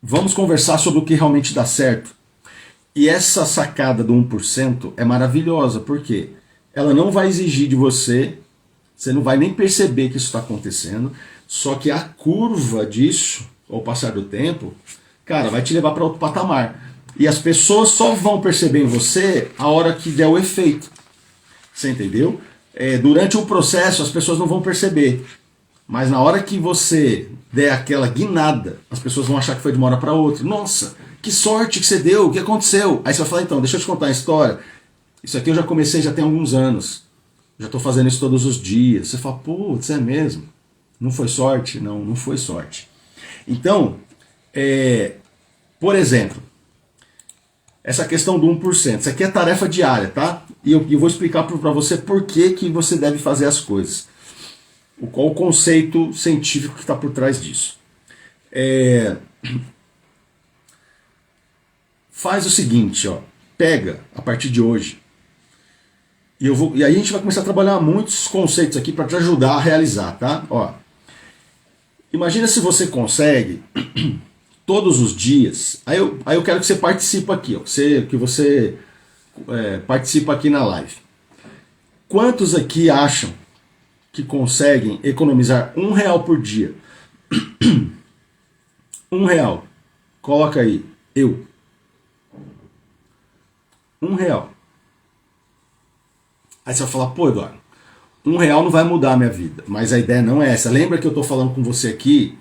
vamos conversar sobre o que realmente dá certo. E essa sacada do 1% é maravilhosa, porque ela não vai exigir de você não vai nem perceber que isso está acontecendo, só que a curva disso, ao passar do tempo, cara, vai te levar para outro patamar. E as pessoas só vão perceber em você a hora que der o efeito. Você entendeu? Durante o processo as pessoas não vão perceber. Mas na hora que você der aquela guinada, as pessoas vão achar que foi de uma hora para outra. Nossa, que sorte que você deu, o que aconteceu? Aí você vai falar, então, deixa eu te contar a história. Isso aqui eu já comecei já tem alguns anos. Já estou fazendo isso todos os dias. Você fala, putz, é mesmo? Não foi sorte? Não, não foi sorte. Então, por exemplo, essa questão do 1%, isso aqui é tarefa diária, tá? E eu vou explicar para você por que você deve fazer as coisas. Qual o conceito científico que está por trás disso. Faz o seguinte, ó, pega a partir de hoje, e aí a gente vai começar a trabalhar muitos conceitos aqui para te ajudar a realizar, tá? Ó, imagina se você consegue todos os dias. Aí eu quero que você participe aqui, ó, que você participa aqui na live. Quantos aqui acham que conseguem economizar R$ 1 por dia? R$ 1. Coloca aí, eu. R$ 1. Aí você vai falar, pô, Eduardo, R$ 1 não vai mudar a minha vida. Mas a ideia não é essa. Lembra que eu estou falando com você aqui?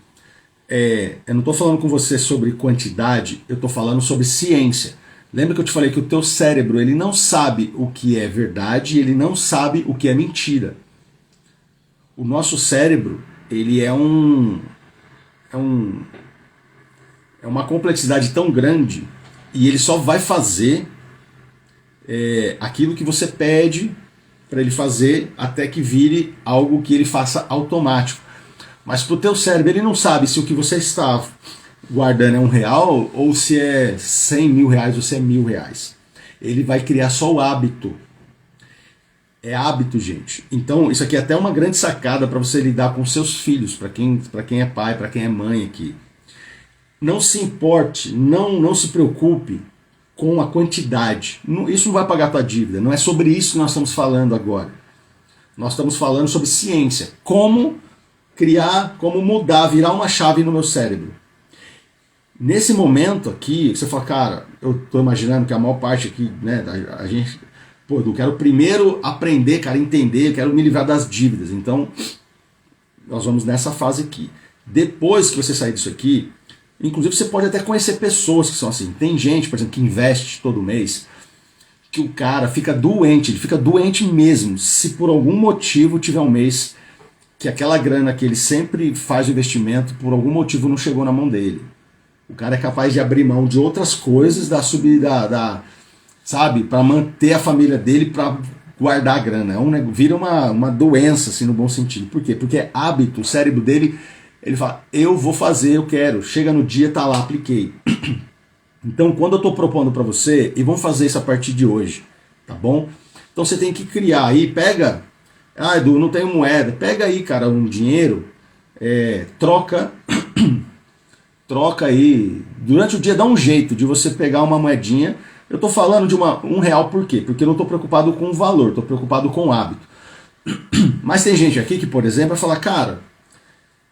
Eu não estou falando com você sobre quantidade, eu estou falando sobre ciência. Lembra que eu te falei que o teu cérebro ele não sabe o que é verdade, ele não sabe o que é mentira. O nosso cérebro ele é uma complexidade tão grande e ele só vai fazer aquilo que você pede para ele fazer até que vire algo que ele faça automático. Mas para o teu cérebro ele não sabe se o que você está guardando é R$ 1 ou se é R$ 100 mil ou se é R$ 1.000. Ele vai criar só o hábito. É hábito, gente. Então isso aqui é até uma grande sacada para você lidar com seus filhos, para quem é pai, para quem é mãe aqui. Não se importe, não se preocupe com a quantidade. Isso não vai pagar a tua dívida. Não é sobre isso que nós estamos falando agora. Nós estamos falando sobre ciência. Como criar, como mudar, virar uma chave no meu cérebro. Nesse momento aqui, você fala, cara, eu estou imaginando que a maior parte aqui, né, a gente, pô, eu quero primeiro aprender, cara, entender, eu quero me livrar das dívidas. Então, nós vamos nessa fase aqui. Depois que você sair disso aqui, inclusive você pode até conhecer pessoas que são assim. Tem gente, por exemplo, que investe todo mês, que o cara fica doente, ele fica doente mesmo, se por algum motivo tiver um mês que aquela grana que ele sempre faz o investimento, por algum motivo não chegou na mão dele. O cara é capaz de abrir mão de outras coisas, sabe? Para manter a família dele, para guardar a grana. Vira uma doença, assim, no bom sentido. Por quê? Porque é hábito, o cérebro dele, ele fala, eu vou fazer, eu quero. Chega no dia, tá lá, apliquei. Então, quando eu estou propondo para você, e vamos fazer isso a partir de hoje, tá bom? Então você tem que criar aí, pega, Edu, não tenho moeda, pega aí, cara, um dinheiro, troca aí, durante o dia dá um jeito de você pegar uma moedinha. Eu estou falando de R$1 por quê? Porque eu não estou preocupado com o valor, estou preocupado com o hábito. Mas tem gente aqui que, por exemplo, vai falar, cara,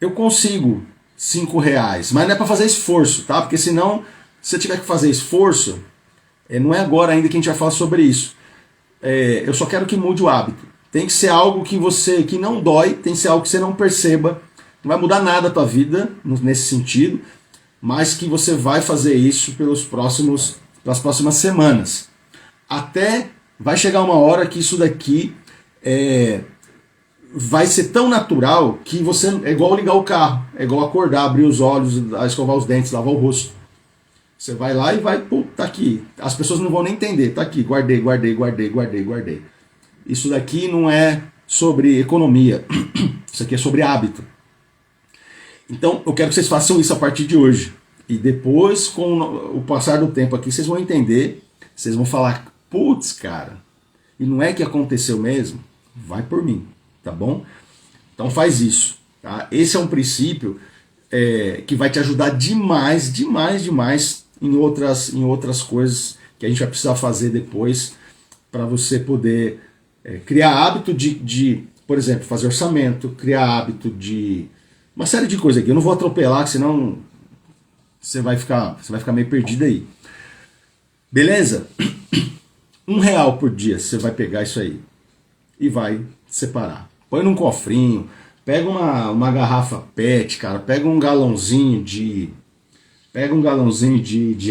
eu consigo R$5, mas não é para fazer esforço, tá? Porque senão, se você tiver que fazer esforço, não é agora ainda que a gente vai falar sobre isso. Eu só quero que mude o hábito. Tem que ser algo que não dói, tem que ser algo que você não perceba. Não vai mudar nada a tua vida nesse sentido, mas que você vai fazer isso pelas próximas semanas. Até vai chegar uma hora que isso daqui vai ser tão natural que você é igual ligar o carro, é igual acordar, abrir os olhos, escovar os dentes, lavar o rosto. Você vai lá e vai, tá aqui. As pessoas não vão nem entender, tá aqui, guardei. Isso daqui não é sobre economia, isso aqui é sobre hábito. Então eu quero que vocês façam isso a partir de hoje. E depois, com o passar do tempo aqui, vocês vão entender, vocês vão falar, putz, cara, e não é que aconteceu mesmo? Vai por mim, tá bom? Então faz isso, tá? Esse é um princípio que vai te ajudar demais em outras coisas que a gente vai precisar fazer depois para você poder criar hábito de, por exemplo, fazer orçamento, criar hábito de uma série de coisas aqui. Eu não vou atropelar, senão você vai ficar meio perdido aí. Beleza? R$1 por dia você vai pegar isso aí e vai separar. Põe num cofrinho, pega uma garrafa PET, cara, pega um galãozinho de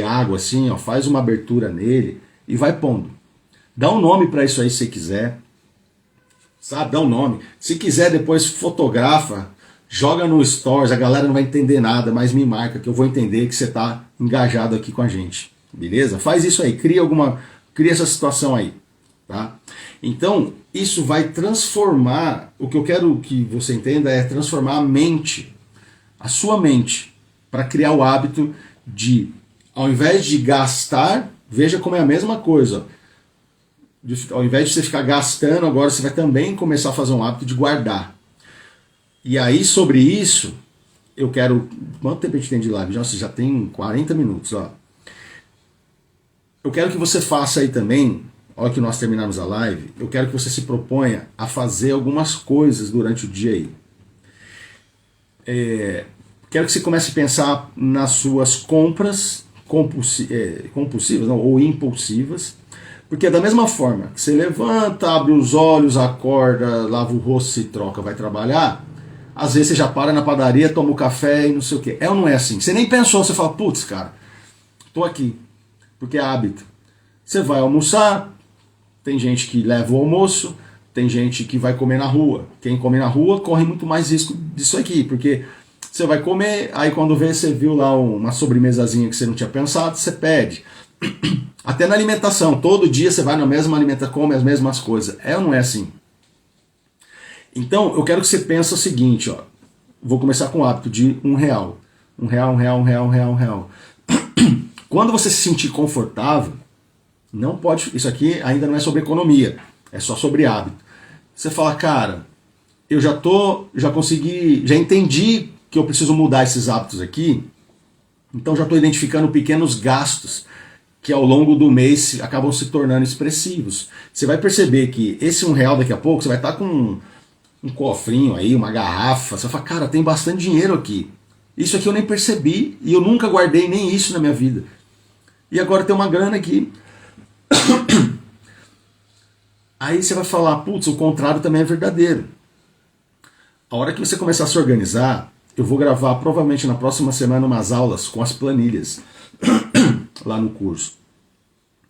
água assim, ó, faz uma abertura nele e vai pondo. Dá um nome para isso aí se você quiser. Sabe, dá um nome. Se quiser depois fotografa, joga no Stories, a galera não vai entender nada, mas me marca que eu vou entender que você está engajado aqui com a gente. Beleza? Faz isso aí, cria essa situação aí, tá? Então, isso vai transformar, o que eu quero que você entenda é transformar a sua mente, para criar o hábito de, ao invés de gastar, veja como é a mesma coisa, ao invés de você ficar gastando, agora você vai também começar a fazer um hábito de guardar. E aí, sobre isso, eu quero... Quanto tempo a gente tem de live? Nossa, já tem 40 minutos, ó. Eu quero que você faça aí também, ó, que nós terminamos a live, eu quero que você se proponha a fazer algumas coisas durante o dia aí. Quero que você comece a pensar nas suas compras compulsivas ou impulsivas, porque da mesma forma que você levanta, abre os olhos, acorda, lava o rosto, se troca, vai trabalhar, às vezes você já para na padaria, toma um café e não sei o que. É ou não é assim? Você nem pensou, você fala, putz, cara, tô aqui, porque é hábito. Você vai almoçar, tem gente que leva o almoço, tem gente que vai comer na rua. Quem come na rua corre muito mais risco disso aqui, porque você vai comer, aí quando vê, você viu lá uma sobremesazinha que você não tinha pensado, você pede. Até na alimentação, todo dia você vai na mesma alimentação, come as mesmas coisas. É ou não é assim? Então, eu quero que você pense o seguinte, ó. Vou começar com o hábito de R$1. R$1. Quando você se sentir confortável, não pode... Isso aqui ainda não é sobre economia, é só sobre hábito. Você fala, cara, eu já consegui, já entendi que eu preciso mudar esses hábitos aqui, então já estou identificando pequenos gastos que ao longo do mês acabam se tornando expressivos. Você vai perceber que esse R$1 daqui a pouco, você vai estar com um cofrinho aí, uma garrafa, você vai falar, cara, tem bastante dinheiro aqui. Isso aqui eu nem percebi e eu nunca guardei nem isso na minha vida. E agora tem uma grana aqui. Aí você vai falar, putz, o contrário também é verdadeiro. A hora que você começar a se organizar, eu vou gravar provavelmente na próxima semana umas aulas com as planilhas lá no curso.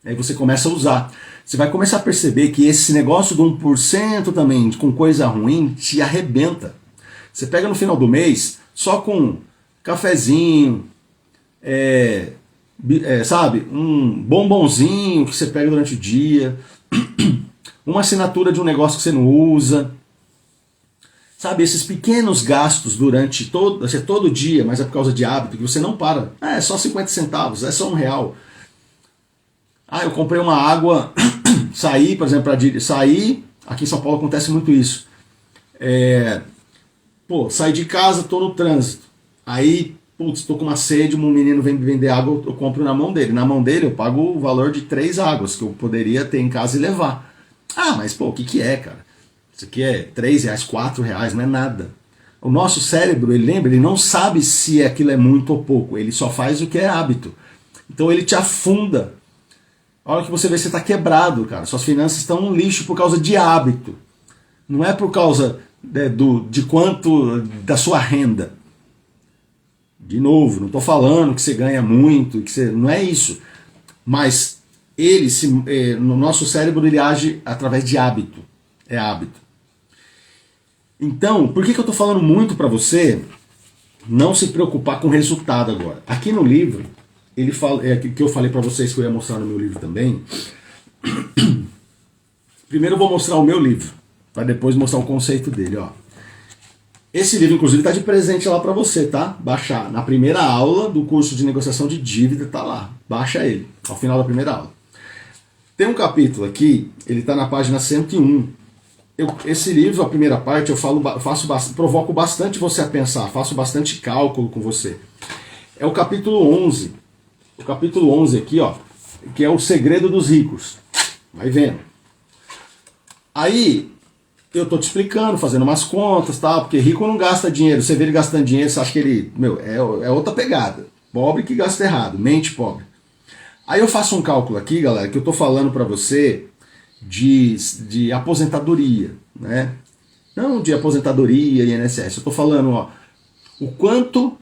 Aí você começa a usar. Você vai começar a perceber que esse negócio do 1% também, com coisa ruim, te arrebenta. Você pega no final do mês, só com cafezinho, sabe, um bombonzinho que você pega durante o dia, uma assinatura de um negócio que você não usa, sabe, esses pequenos gastos durante todo dia, mas é por causa de hábito, que você não para. É só 50 centavos, é só R$ 1. Eu comprei uma água, saí, por exemplo, saí, aqui em São Paulo acontece muito isso. Saí de casa, tô no trânsito. Aí, tô com uma sede, um menino vem me vender água, eu compro na mão dele. Na mão dele eu pago o valor de 3 águas que eu poderia ter em casa e levar. Mas o que é, cara? Isso aqui é R$ 3, R$ 4, não é nada. O nosso cérebro, ele não sabe se aquilo é muito ou pouco, ele só faz o que é hábito. Então ele te afunda. A hora que você vê, você está quebrado, cara. Suas finanças estão um lixo por causa de hábito. Não é por causa de quanto da sua renda. De novo, não estou falando que você ganha muito, não é isso. Mas no nosso cérebro ele age através de hábito. É hábito. Então, por que eu estou falando muito para você não se preocupar com o resultado agora? Aqui no livro, ele fala, que eu falei para vocês que eu ia mostrar no meu livro também. Primeiro eu vou mostrar o meu livro, para depois mostrar o conceito dele, ó. Esse livro, inclusive, está de presente lá para você, tá? Baixar. Na primeira aula do curso de negociação de dívida, tá lá. Baixa ele, ao final da primeira aula. Tem um capítulo aqui, ele está na página 101. Esse livro, a primeira parte, provoco bastante você a pensar, faço bastante cálculo com você. É o capítulo 11. O capítulo 11 aqui, ó, que é o segredo dos ricos. Vai vendo. Aí, eu tô te explicando, fazendo umas contas, tal, porque rico não gasta dinheiro. Você vê ele gastando dinheiro, você acha que ele, é outra pegada. Pobre que gasta errado, mente pobre. Aí eu faço um cálculo aqui, galera, que eu tô falando para você de aposentadoria, né? Não de aposentadoria e INSS. Eu tô falando, ó, o quanto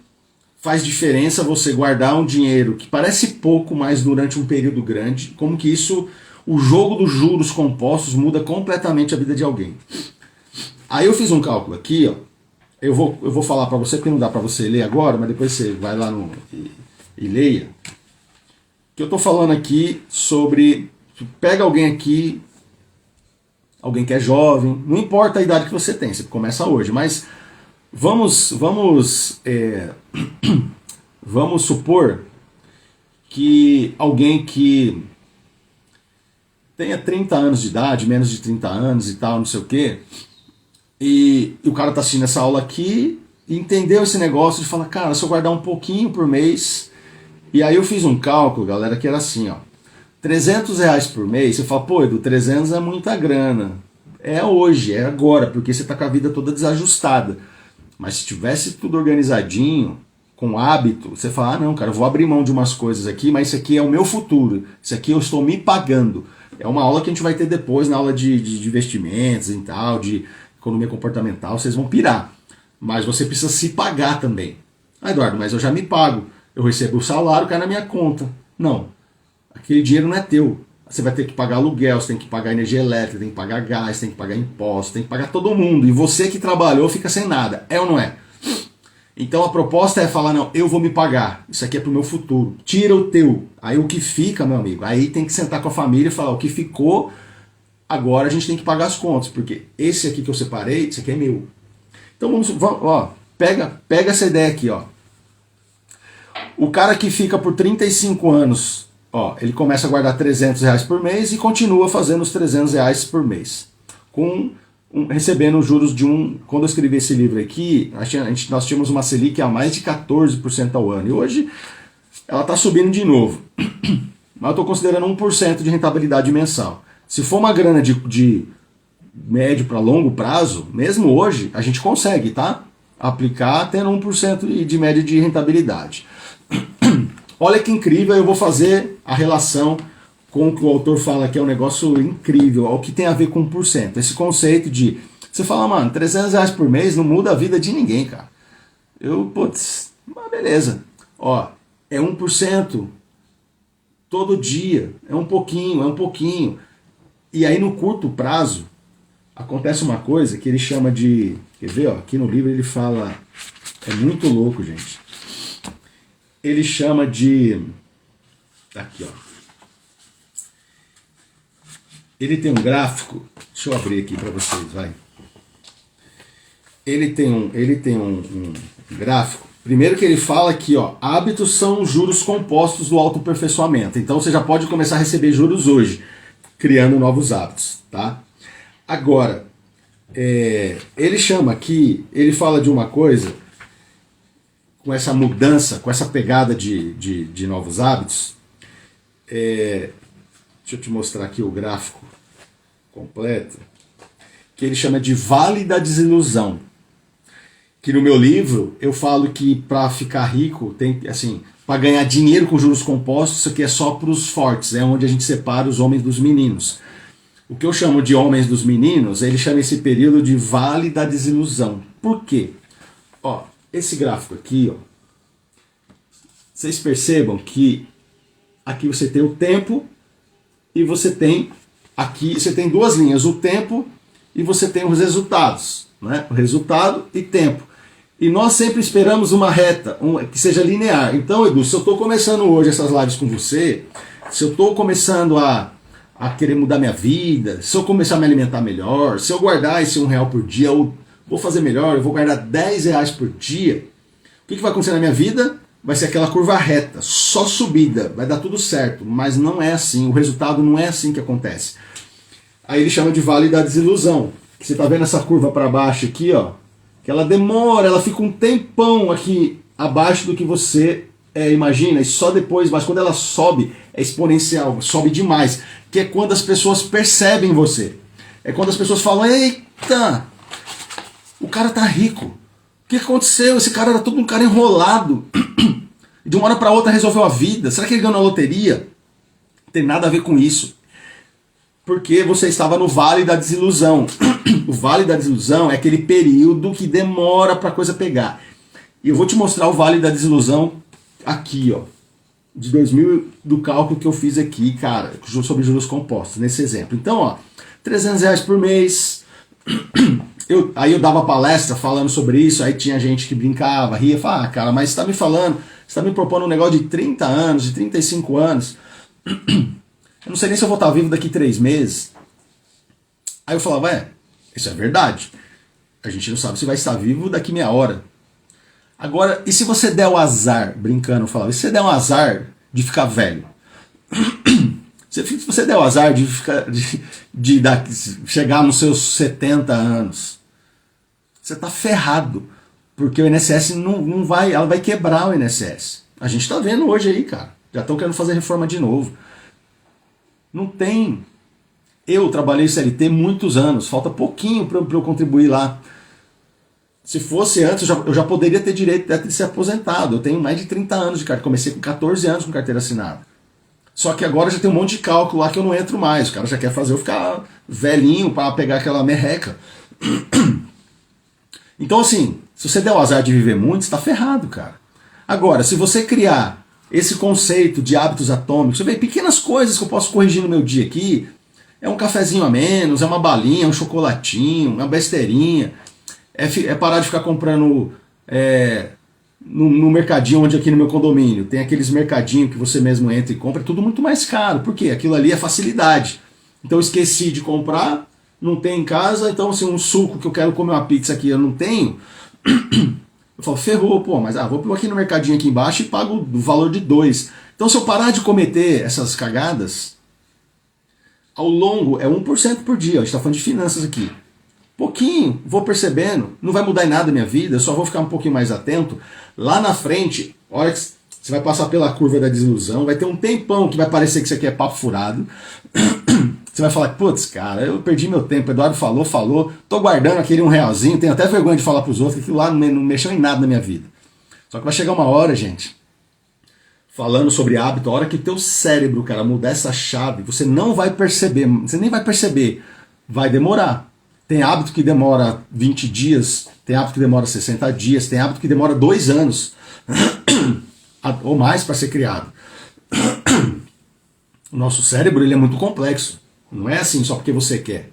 faz diferença você guardar um dinheiro que parece pouco, mas durante um período grande, como que isso, o jogo dos juros compostos muda completamente a vida de alguém. Aí eu fiz um cálculo aqui, ó, eu vou falar para você, porque não dá para você ler agora, mas depois você vai lá e leia, que eu tô falando aqui sobre, pega alguém aqui, alguém que é jovem, não importa a idade que você tem, você começa hoje, mas vamos supor que alguém que tenha 30 anos de idade, menos de 30 anos e tal, não sei o quê, e o cara tá assistindo essa aula aqui e entendeu esse negócio de falar, cara, se eu guardar um pouquinho por mês, e aí eu fiz um cálculo, galera, que era assim, ó, R$ 300 por mês, você fala, pô, Edu, 300 é muita grana. É hoje, é agora, porque você tá com a vida toda desajustada. Mas se tivesse tudo organizadinho, com hábito, você fala, não, cara, eu vou abrir mão de umas coisas aqui, mas isso aqui é o meu futuro. Isso aqui eu estou me pagando. É uma aula que a gente vai ter depois, na aula de investimentos e tal, de economia comportamental, vocês vão pirar. Mas você precisa se pagar também. Eduardo, mas eu já me pago. Eu recebo o salário, cai na minha conta. Não. Aquele dinheiro não é teu. Você vai ter que pagar aluguel, você tem que pagar energia elétrica, tem que pagar gás, tem que pagar impostos, tem que pagar todo mundo. E você que trabalhou fica sem nada. É ou não é? Então a proposta é falar, não, eu vou me pagar. Isso aqui é pro meu futuro. Tira o teu. Aí o que fica, meu amigo, aí tem que sentar com a família e falar, o que ficou, agora a gente tem que pagar as contas. Porque esse aqui que eu separei, esse aqui é meu. Então vamos ó, pega essa ideia aqui, ó. O cara que fica por 35 anos, ó, ele começa a guardar R$ 300 por mês e continua fazendo os R$ 300 por mês. Recebendo os juros de Quando eu escrevi esse livro aqui, nós tínhamos uma Selic a mais de 14% ao ano. E hoje ela está subindo de novo. Mas eu estou considerando 1% de rentabilidade mensal. Se for uma grana de médio para longo prazo, mesmo hoje, a gente consegue, tá? Aplicar tendo 1% de média de rentabilidade. Olha que incrível, eu vou fazer a relação com o que o autor fala que é um negócio incrível, o que tem a ver com 1%. Esse conceito de, você fala, mano, R$ 300 por mês não muda a vida de ninguém, cara. Mas beleza. Ó, é 1% todo dia, é um pouquinho. E aí no curto prazo, acontece uma coisa que ele chama de, quer ver, ó, aqui no livro ele fala, é muito louco, gente. Ele chama de Tá aqui, ó. Ele tem um gráfico, deixa eu abrir aqui para vocês, vai. Ele tem um gráfico. Primeiro que ele fala que, ó, hábitos são juros compostos do autoaperfeiçoamento. Então você já pode começar a receber juros hoje, criando novos hábitos, tá? Agora, ele chama aqui, ele fala de uma coisa, com essa mudança, com essa pegada de novos hábitos. Deixa eu te mostrar aqui o gráfico completo, que ele chama de Vale da Desilusão. Que no meu livro eu falo que para ficar rico, tem assim, para ganhar dinheiro com juros compostos, isso aqui é só para os fortes, é onde a gente separa os homens dos meninos. O que eu chamo de homens dos meninos, ele chama esse período de Vale da Desilusão. Por quê? Ó, esse gráfico aqui, ó, vocês percebam que aqui você tem o tempo e você tem aqui, você tem duas linhas, o tempo e você tem os resultados, né? O resultado e tempo. E nós sempre esperamos uma reta, que seja linear. Então, Edu, se eu estou começando hoje essas lives com você, se eu estou começando a querer mudar minha vida, se eu começar a me alimentar melhor, se eu guardar esse R$1 por dia, eu vou fazer melhor, eu vou guardar R$10 por dia, o que vai acontecer na minha vida? Vai ser aquela curva reta, só subida, vai dar tudo certo, mas não é assim, o resultado não é assim que acontece. Aí ele chama de Vale da Desilusão. Você está vendo essa curva para baixo aqui, ó, que ela demora, ela fica um tempão aqui abaixo do que você imagina, e só depois, mas quando ela sobe, é exponencial, sobe demais, que é quando as pessoas percebem você. É quando as pessoas falam, eita, o cara tá rico. O que aconteceu? Esse cara era todo um cara enrolado. De uma hora para outra resolveu a vida. Será que ele ganhou na loteria? Não tem nada a ver com isso. Porque você estava no Vale da Desilusão. O Vale da Desilusão é aquele período que demora para a coisa pegar. E eu vou te mostrar o Vale da Desilusão aqui, ó. De 2000, do cálculo que eu fiz aqui, cara, sobre juros compostos, nesse exemplo. Então, ó, R$300 por mês. Aí eu dava palestra falando sobre isso, aí tinha gente que brincava, ria, falava, cara, mas você está me falando, você está me propondo um negócio de 30 anos, de 35 anos. Eu não sei nem se eu vou estar vivo daqui 3 meses. Aí eu falava, isso é verdade. A gente não sabe se vai estar vivo daqui meia hora. Agora, e se você der o azar, brincando, eu falava, e se você der um azar de ficar velho? Se você der o azar de chegar nos seus 70 anos, você está ferrado. Porque o INSS não vai, ela vai quebrar o INSS. A gente está vendo hoje aí, cara. Já estão querendo fazer reforma de novo. Não tem. Eu trabalhei CLT muitos anos, falta pouquinho para eu contribuir lá. Se fosse antes, eu já poderia ter direito de ser aposentado. Eu tenho mais de 30 anos de carteira. Comecei com 14 anos com carteira assinada. Só que agora já tem um monte de cálculo lá que eu não entro mais. O cara já quer fazer eu ficar velhinho para pegar aquela merreca. Então, assim, se você der o azar de viver muito, você está ferrado, cara. Agora, se você criar esse conceito de hábitos atômicos, você vê pequenas coisas que eu posso corrigir no meu dia aqui. É um cafezinho a menos, é uma balinha, um chocolatinho, uma besteirinha. É parar de ficar comprando no mercadinho, onde aqui no meu condomínio tem aqueles mercadinhos que você mesmo entra e compra, é tudo muito mais caro. Por quê? Aquilo ali é facilidade. Então eu esqueci de comprar, não tem em casa, então assim, um suco que eu quero comer uma pizza aqui eu não tenho, eu falo, ferrou, pô, mas vou aqui no mercadinho aqui embaixo e pago o valor de 2. Então se eu parar de cometer essas cagadas, ao longo, é 1% por dia, a gente está falando de finanças aqui. Pouquinho, vou percebendo, não vai mudar em nada a minha vida, eu só vou ficar um pouquinho mais atento. Lá na frente, hora que você vai passar pela curva da desilusão, vai ter um tempão que vai parecer que isso aqui é papo furado. Você vai falar, putz, cara, eu perdi meu tempo, o Eduardo falou, tô guardando aquele R$1, tenho até vergonha de falar pros outros que aquilo lá não mexeu em nada na minha vida. Só que vai chegar uma hora, gente, falando sobre hábito, a hora que teu cérebro, cara, mudar essa chave, você não vai perceber, você nem vai perceber, vai demorar. Tem hábito que demora 20 dias, tem hábito que demora 60 dias, tem hábito que demora 2 anos ou mais para ser criado. O nosso cérebro ele é muito complexo. Não é assim só porque você quer.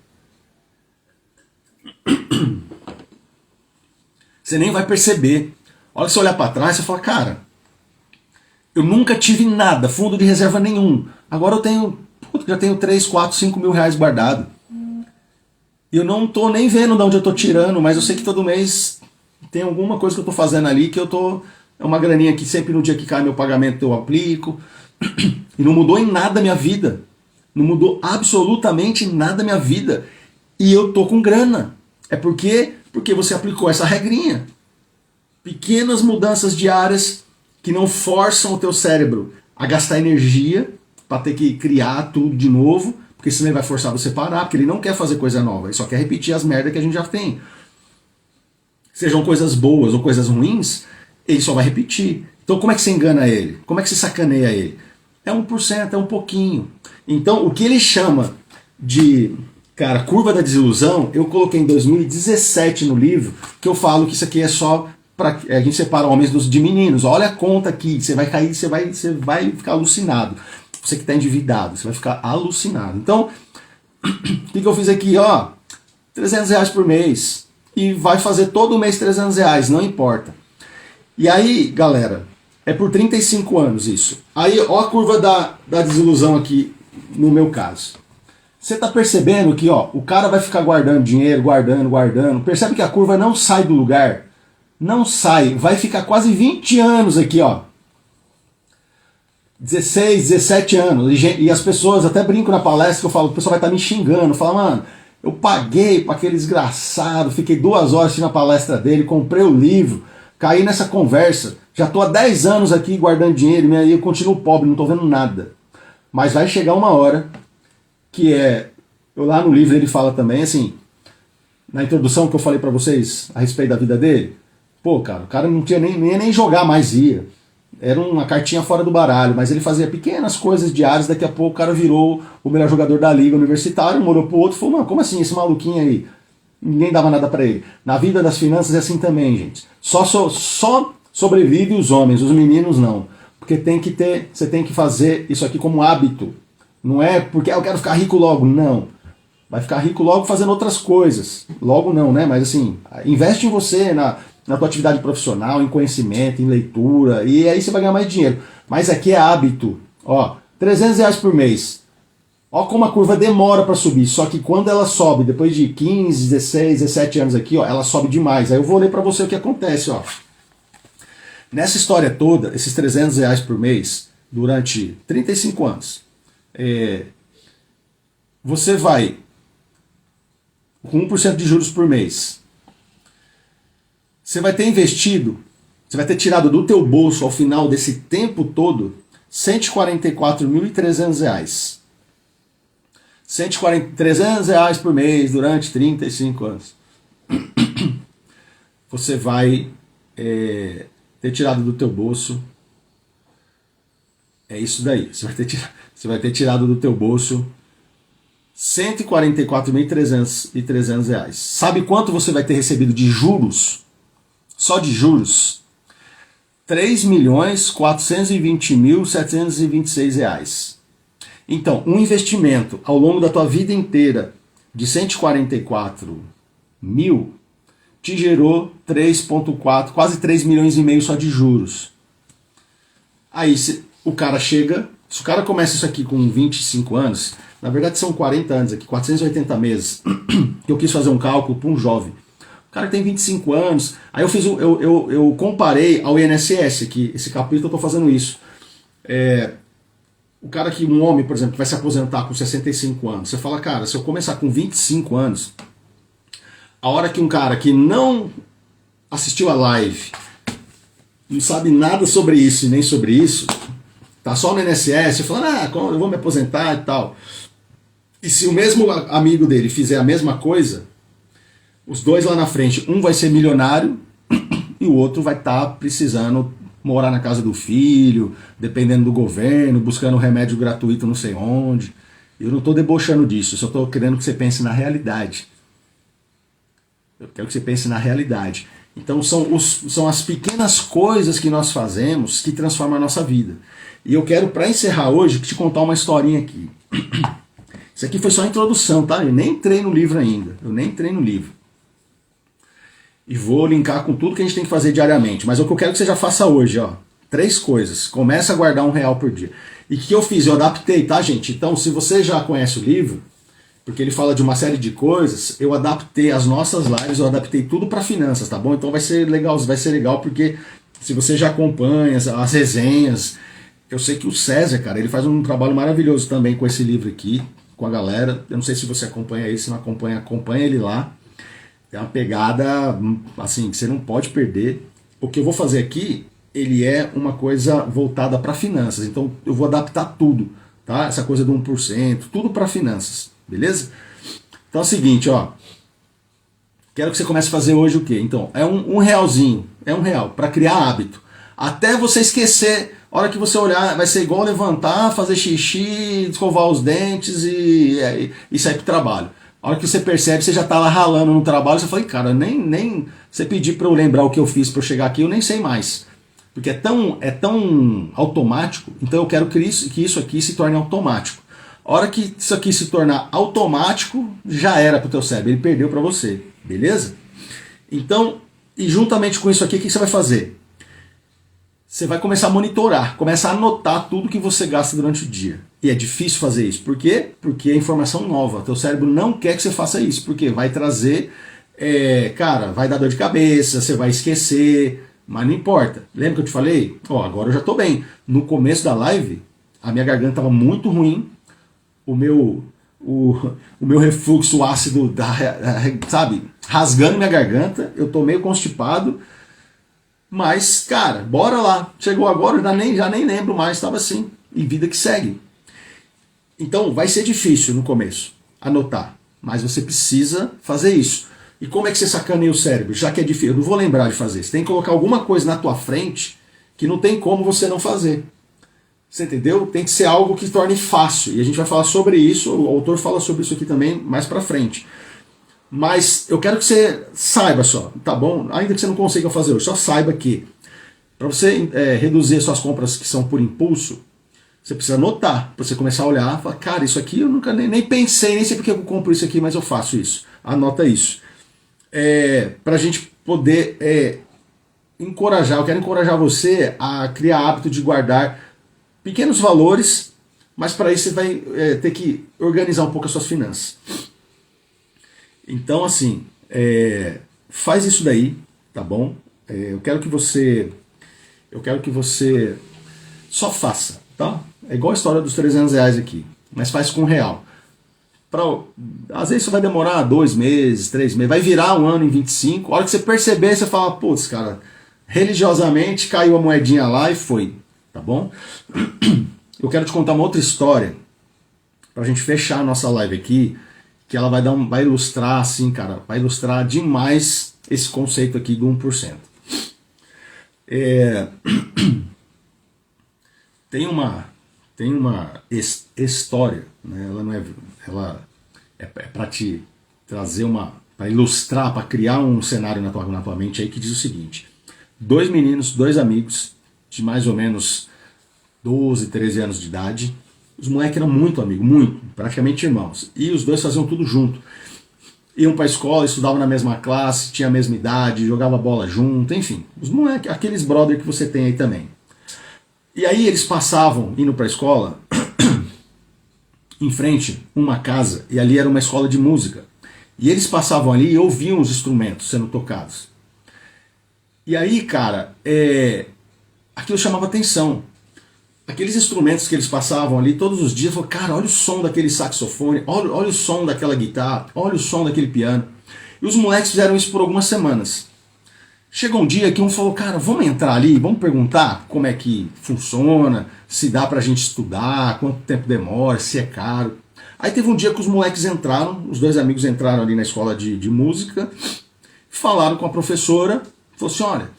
Você nem vai perceber. A hora que você olhar para trás, você fala, cara, Eu nunca tive nada, fundo de reserva nenhum. Agora eu tenho, já tenho 3, 4, 5 mil reais guardado. E eu não tô nem vendo de onde eu tô tirando, mas eu sei que todo mês tem alguma coisa que eu tô fazendo ali que eu tô... É uma graninha que sempre no dia que cai meu pagamento eu aplico. E não mudou em nada a minha vida. Não mudou absolutamente nada a minha vida. E eu tô com grana. É porque você aplicou essa regrinha. Pequenas mudanças diárias que não forçam o teu cérebro a gastar energia para ter que criar tudo de novo, porque senão ele vai forçar você a parar, porque ele não quer fazer coisa nova, ele só quer repetir as merdas que a gente já tem. Sejam coisas boas ou coisas ruins, ele só vai repetir. Então como é que você engana ele? Como é que você sacaneia ele? É 1%, é um pouquinho. Então o que ele chama de, cara, curva da desilusão, eu coloquei em 2017 no livro, que eu falo que isso aqui é só para a gente separa homens de meninos. Olha a conta aqui, você vai cair, você vai ficar alucinado. Você que está endividado, você vai ficar alucinado. Então, o que eu fiz aqui? Ó, 300 reais por mês. E vai fazer todo mês 300 reais, não importa. E aí, galera, é por 35 anos isso. Aí, ó a curva da desilusão aqui, no meu caso. Você está percebendo que ó, o cara vai ficar guardando dinheiro, guardando. Percebe que a curva não sai do lugar? Não sai. Vai ficar quase 20 anos aqui, ó. 16, 17 anos. E as pessoas, até brinco na palestra, que eu falo, o pessoal vai estar me xingando. Fala, mano, eu paguei para aquele desgraçado, fiquei 2 horas na palestra dele, comprei o livro, caí nessa conversa. Já estou há 10 anos aqui guardando dinheiro e eu continuo pobre, não estou vendo nada. Mas vai chegar uma hora que lá no livro ele fala também, assim, na introdução que eu falei para vocês a respeito da vida dele, pô, cara, o cara não tinha nem jogar mais, ia. Era uma cartinha fora do baralho, mas ele fazia pequenas coisas diárias, daqui a pouco o cara virou o melhor jogador da liga universitária, um olhou pro outro e falou, mano, como assim, esse maluquinho aí? Ninguém dava nada pra ele. Na vida das finanças é assim também, gente. Só sobrevive os homens, os meninos não. Porque você tem que fazer isso aqui como hábito. Não é porque eu quero ficar rico logo, não. Vai ficar rico logo fazendo outras coisas. Logo não, né? Mas assim, investe em você, na tua atividade profissional, em conhecimento, em leitura, e aí você vai ganhar mais dinheiro. Mas aqui é hábito. Ó, 300 reais por mês. Ó como a curva demora para subir, só que quando ela sobe, depois de 15, 16, 17 anos aqui, ó, ela sobe demais. Aí eu vou ler para você o que acontece, ó. Nessa história toda, esses 300 reais por mês, durante 35 anos, você vai com 1% de juros por mês. Você vai ter investido, você vai ter tirado do teu bolso ao final desse tempo todo R$ 144.300. 300 reais por mês durante 35 anos. Você vai ter tirado do teu bolso. É isso daí. Você vai ter tirado do teu bolso R$ 144.300 reais. Sabe quanto você vai ter recebido de juros? Só de juros, R$ 3.420.726 reais. Então, um investimento ao longo da tua vida inteira de 144 mil te gerou 3,4, quase 3 milhões e meio só de juros. Aí o cara chega, se o cara começa isso aqui com 25 anos, na verdade são 40 anos aqui, 480 meses, que eu quis fazer um cálculo para um jovem. O cara tem 25 anos, aí eu comparei ao INSS, que esse capítulo eu estou fazendo isso. O cara um homem, por exemplo, que vai se aposentar com 65 anos, você fala, cara, se eu começar com 25 anos, a hora que um cara que não assistiu a live, não sabe nada sobre isso e nem sobre isso, tá só no INSS, falando, eu vou me aposentar e tal. E se o mesmo amigo dele fizer a mesma coisa, os dois lá na frente, um vai ser milionário e o outro vai estar precisando morar na casa do filho, dependendo do governo, buscando remédio gratuito não sei onde. Eu não estou debochando disso, eu só estou querendo que você pense na realidade. Eu quero que você pense na realidade. Então são as pequenas coisas que nós fazemos que transformam a nossa vida. E eu quero, para encerrar hoje, te contar uma historinha aqui. Isso aqui foi só a introdução, tá? Eu nem entrei no livro ainda. E vou linkar com tudo que a gente tem que fazer diariamente. Mas é o que eu quero que você já faça hoje, ó. 3 coisas. Começa a guardar R$ 1 por dia. E o que eu fiz? Eu adaptei, tá, gente? Então, se você já conhece o livro, porque ele fala de uma série de coisas, eu adaptei as nossas lives, eu adaptei tudo para finanças, tá bom? Então vai ser legal porque se você já acompanha as resenhas, eu sei que o César, cara, ele faz um trabalho maravilhoso também com esse livro aqui, com a galera. Eu não sei se você acompanha ele, se não acompanha, acompanha ele lá. É uma pegada, assim, que você não pode perder. O que eu vou fazer aqui, ele é uma coisa voltada para finanças. Então eu vou adaptar tudo, tá? Essa coisa do 1%, tudo para finanças, beleza? Então é o seguinte, ó. Quero que você comece a fazer hoje o quê? Então, é um realzinho, é R$ 1 para criar hábito. Até você esquecer, a hora que você olhar, vai ser igual levantar, fazer xixi, escovar os dentes e sair pro trabalho. A hora que você percebe, você já tá lá ralando no trabalho, você fala, cara, nem você pedir para eu lembrar o que eu fiz para eu chegar aqui, eu nem sei mais. Porque é tão automático, então eu quero que isso aqui se torne automático. A hora que isso aqui se tornar automático, já era pro teu cérebro, ele perdeu para você, beleza? Então, e juntamente com isso aqui, o que você vai fazer? Você vai começar a monitorar, começar a anotar tudo que você gasta durante o dia. E é difícil fazer isso. Por quê? Porque é informação nova. Teu cérebro não quer que você faça isso, porque vai trazer, cara, vai dar dor de cabeça, você vai esquecer, mas não importa. Lembra que eu te falei? Ó, agora eu já tô bem. No começo da live, a minha garganta estava muito ruim, o meu refluxo ácido, sabe, rasgando minha garganta, eu tô meio constipado, mas, cara, bora lá. Chegou agora, eu já nem lembro mais, estava assim. E vida que segue. Então, vai ser difícil no começo, anotar. Mas você precisa fazer isso. E como é que você sacaneia o cérebro? Já que é difícil, eu não vou lembrar de fazer. Você tem que colocar alguma coisa na tua frente que não tem como você não fazer. Você entendeu? Tem que ser algo que torne fácil. E a gente vai falar sobre isso, o autor fala sobre isso aqui também mais pra frente. Mas eu quero que você saiba só, tá bom? Ainda que você não consiga fazer hoje, só saiba que para você reduzir suas compras que são por impulso, você precisa anotar, para você começar a olhar e falar, cara, isso aqui eu nunca nem pensei, nem sei porque eu compro isso aqui, mas eu faço isso. Anota isso. Para a gente poder encorajar, eu quero encorajar você a criar hábito de guardar pequenos valores, mas para isso você vai ter que organizar um pouco as suas finanças. Então, assim, faz isso daí, tá bom? Eu quero que você só faça, tá? É igual a história dos R$ 300 aqui, mas faz com real. Às vezes isso vai demorar 2 meses, 3 meses, vai virar um ano em 25. A hora que você perceber, você fala, putz, cara, religiosamente caiu a moedinha lá e foi, tá bom? Eu quero te contar uma outra história, pra gente fechar a nossa live aqui, que ela vai ilustrar, assim, cara, vai ilustrar demais esse conceito aqui do 1%. Tem uma história, né? Ela é para te trazer para ilustrar, para criar um cenário na tua mente aí que diz o seguinte: 2 meninos, 2 amigos de mais ou menos 12, 13 anos de idade. Os moleques eram muito amigos, muito, praticamente irmãos. E os dois faziam tudo junto. Iam pra escola, estudavam na mesma classe, tinha a mesma idade, jogava bola junto, enfim. Os moleques, aqueles brother que você tem aí também. E aí eles passavam, indo pra escola, em frente uma casa, e ali era uma escola de música. E eles passavam ali e ouviam os instrumentos sendo tocados. E aí, cara, aquilo chamava atenção. Aqueles instrumentos que eles passavam ali todos os dias, falaram, cara, olha o som daquele saxofone, olha o som daquela guitarra, olha o som daquele piano. E os moleques fizeram isso por algumas semanas. Chegou um dia que um falou, cara, vamos entrar ali, vamos perguntar como é que funciona, se dá pra gente estudar, quanto tempo demora, se é caro. Aí teve um dia que os moleques entraram, os 2 amigos entraram ali na escola de música, falaram com a professora, falou assim, olha,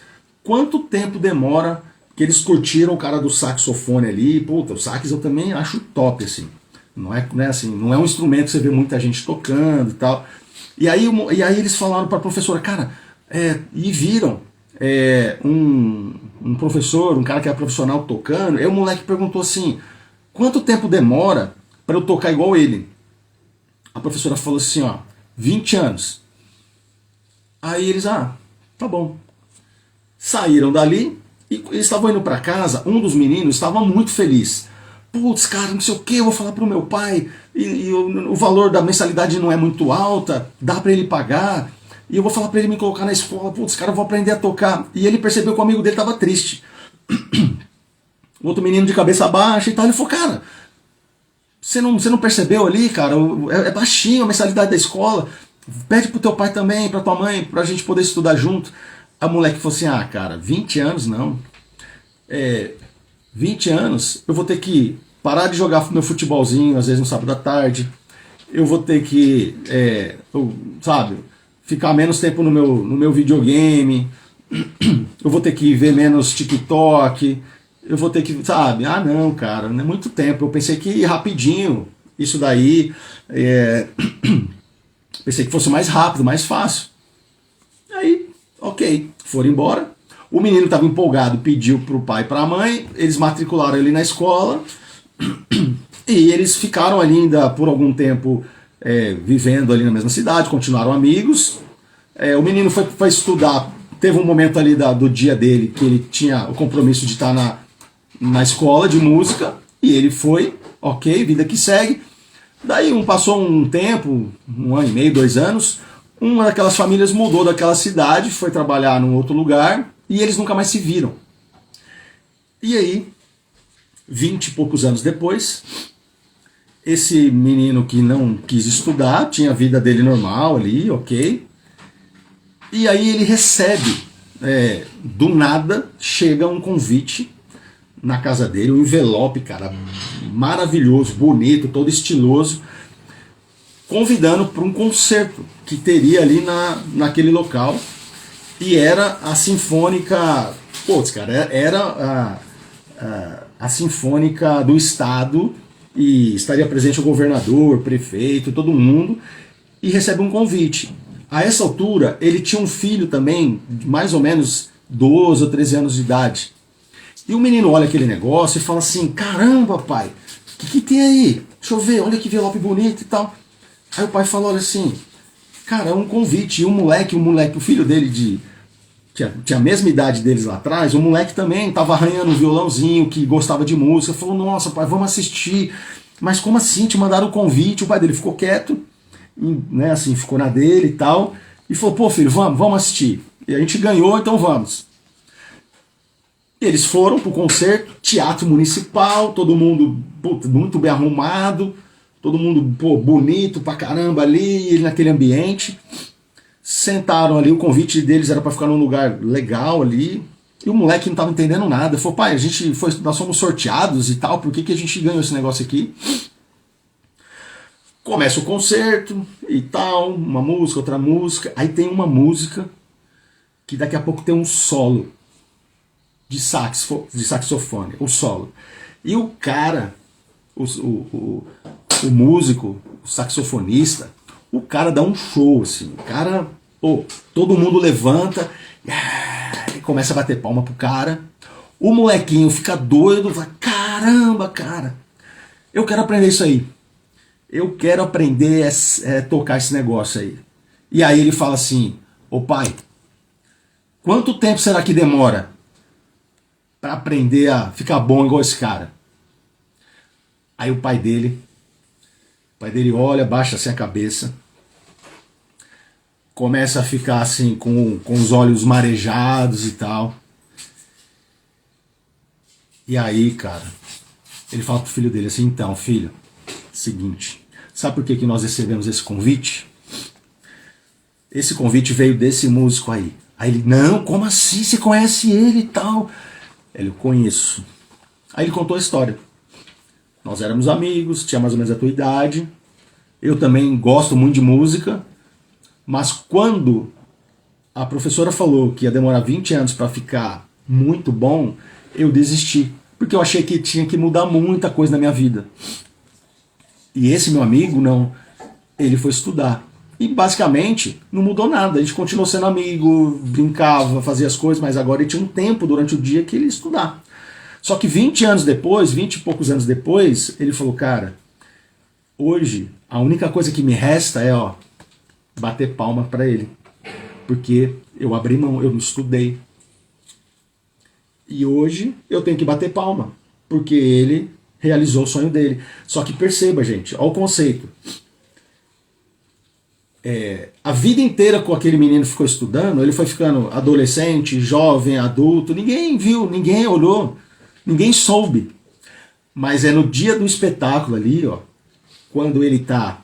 quanto tempo demora. Que eles curtiram o cara do saxofone ali, puta, o sax eu também acho top, assim. Não é assim, não é um instrumento que você vê muita gente tocando e tal. E aí eles falaram para a professora, cara, e viram um professor, um cara que é profissional tocando, aí o moleque perguntou assim, quanto tempo demora para eu tocar igual ele? A professora falou assim, ó, 20 anos. Aí eles, tá bom. Saíram dali, E eles estavam indo para casa, um dos meninos estava muito feliz. Putz, cara, não sei o que, eu vou falar pro meu pai, e o valor da mensalidade não é muito alta, dá para ele pagar, e eu vou falar para ele me colocar na escola, putz, cara, eu vou aprender a tocar. E ele percebeu que o amigo dele estava triste. O outro menino de cabeça baixa e tal, ele falou, cara, você não percebeu ali, cara, é baixinho a mensalidade da escola, pede pro teu pai também, pra tua mãe, pra gente poder estudar junto. A moleque falou assim, ah, cara, 20 anos não. 20 anos, eu vou ter que parar de jogar meu futebolzinho, às vezes no sábado à tarde. Eu vou ter que, sabe, ficar menos tempo no meu videogame. Eu vou ter que ver menos TikTok. Eu vou ter que, sabe, ah não, cara, não é muito tempo. Eu pensei que rapidinho, isso daí, pensei que fosse mais rápido, mais fácil. Aí, ok, foram embora. O menino estava empolgado, pediu para o pai e para a mãe, eles matricularam ele na escola e eles ficaram ali ainda por algum tempo vivendo ali na mesma cidade, continuaram amigos. O menino foi estudar, teve um momento ali do dia dele que ele tinha o compromisso de estar na escola de música e ele foi, ok, vida que segue. Daí passou um tempo, 1 ano e meio, 2 anos, uma daquelas famílias mudou daquela cidade, foi trabalhar num outro lugar e eles nunca mais se viram. E aí, 20 e poucos anos depois, esse menino que não quis estudar, tinha a vida dele normal ali, ok. E aí ele recebe, do nada, chega um convite na casa dele, um envelope, cara, maravilhoso, bonito, todo estiloso, convidando para um concerto que teria ali naquele local. E era a Sinfônica, putz, cara, era a Sinfônica do Estado, e estaria presente o governador, prefeito, todo mundo, e recebe um convite. A essa altura, ele tinha um filho também, de mais ou menos 12 ou 13 anos de idade. E o menino olha aquele negócio e fala assim, caramba, pai, o que tem aí? Deixa eu ver, olha que envelope bonito e tal. Aí o pai fala, olha assim, cara, é um convite. E o moleque, o filho dele tinha a mesma idade deles lá atrás, o moleque também estava arranhando um violãozinho, que gostava de música, falou, nossa, pai, vamos assistir. Mas como assim? Te mandaram o convite, o pai dele ficou quieto, né, assim, ficou na dele e tal, e falou, pô filho, vamos assistir. E a gente ganhou, então vamos. Eles foram pro concerto, teatro municipal, todo mundo muito bem arrumado, todo mundo bonito pra caramba ali, naquele ambiente. Sentaram ali, o convite deles era para ficar num lugar legal ali, e o moleque não tava entendendo nada. Falou, pai, nós fomos sorteados e tal, por que a gente ganhou esse negócio aqui? Começa o concerto e tal, uma música, outra música, aí tem uma música que daqui a pouco tem um solo de saxofone, um solo. E o cara, o músico, o saxofonista, o cara dá um show, assim, o cara, todo mundo levanta e começa a bater palma pro cara. O molequinho fica doido, fala, caramba, cara, eu quero aprender isso aí. Eu quero aprender a tocar esse negócio aí. E aí ele fala assim, ô pai, quanto tempo será que demora para aprender a ficar bom igual esse cara? Aí o pai dele olha, baixa assim a cabeça, começa a ficar assim com os olhos marejados e tal. E aí, cara, ele fala pro filho dele assim, então, filho, seguinte, sabe por que nós recebemos esse convite? Esse convite veio desse músico aí. Aí ele, não, como assim? Você conhece ele e tal? Ele, conheço. Aí ele contou a história. Nós éramos amigos, tinha mais ou menos a tua idade. Eu também gosto muito de música. Mas quando a professora falou que ia demorar 20 anos para ficar muito bom, eu desisti. Porque eu achei que tinha que mudar muita coisa na minha vida. E esse meu amigo, não. Ele foi estudar. E basicamente não mudou nada. A gente continuou sendo amigo, brincava, fazia as coisas, mas agora ele tinha um tempo durante o dia que ele ia estudar. Só que 20 anos depois, 20 e poucos anos depois, ele falou, cara, hoje a única coisa que me resta é bater palma para ele. Porque eu abri mão, eu não estudei. E hoje eu tenho que bater palma, porque ele realizou o sonho dele. Só que perceba, gente, olha o conceito. A vida inteira com aquele menino ficou estudando, ele foi ficando adolescente, jovem, adulto, ninguém viu, ninguém olhou, ninguém soube. Mas é no dia do espetáculo ali, ó, quando ele tá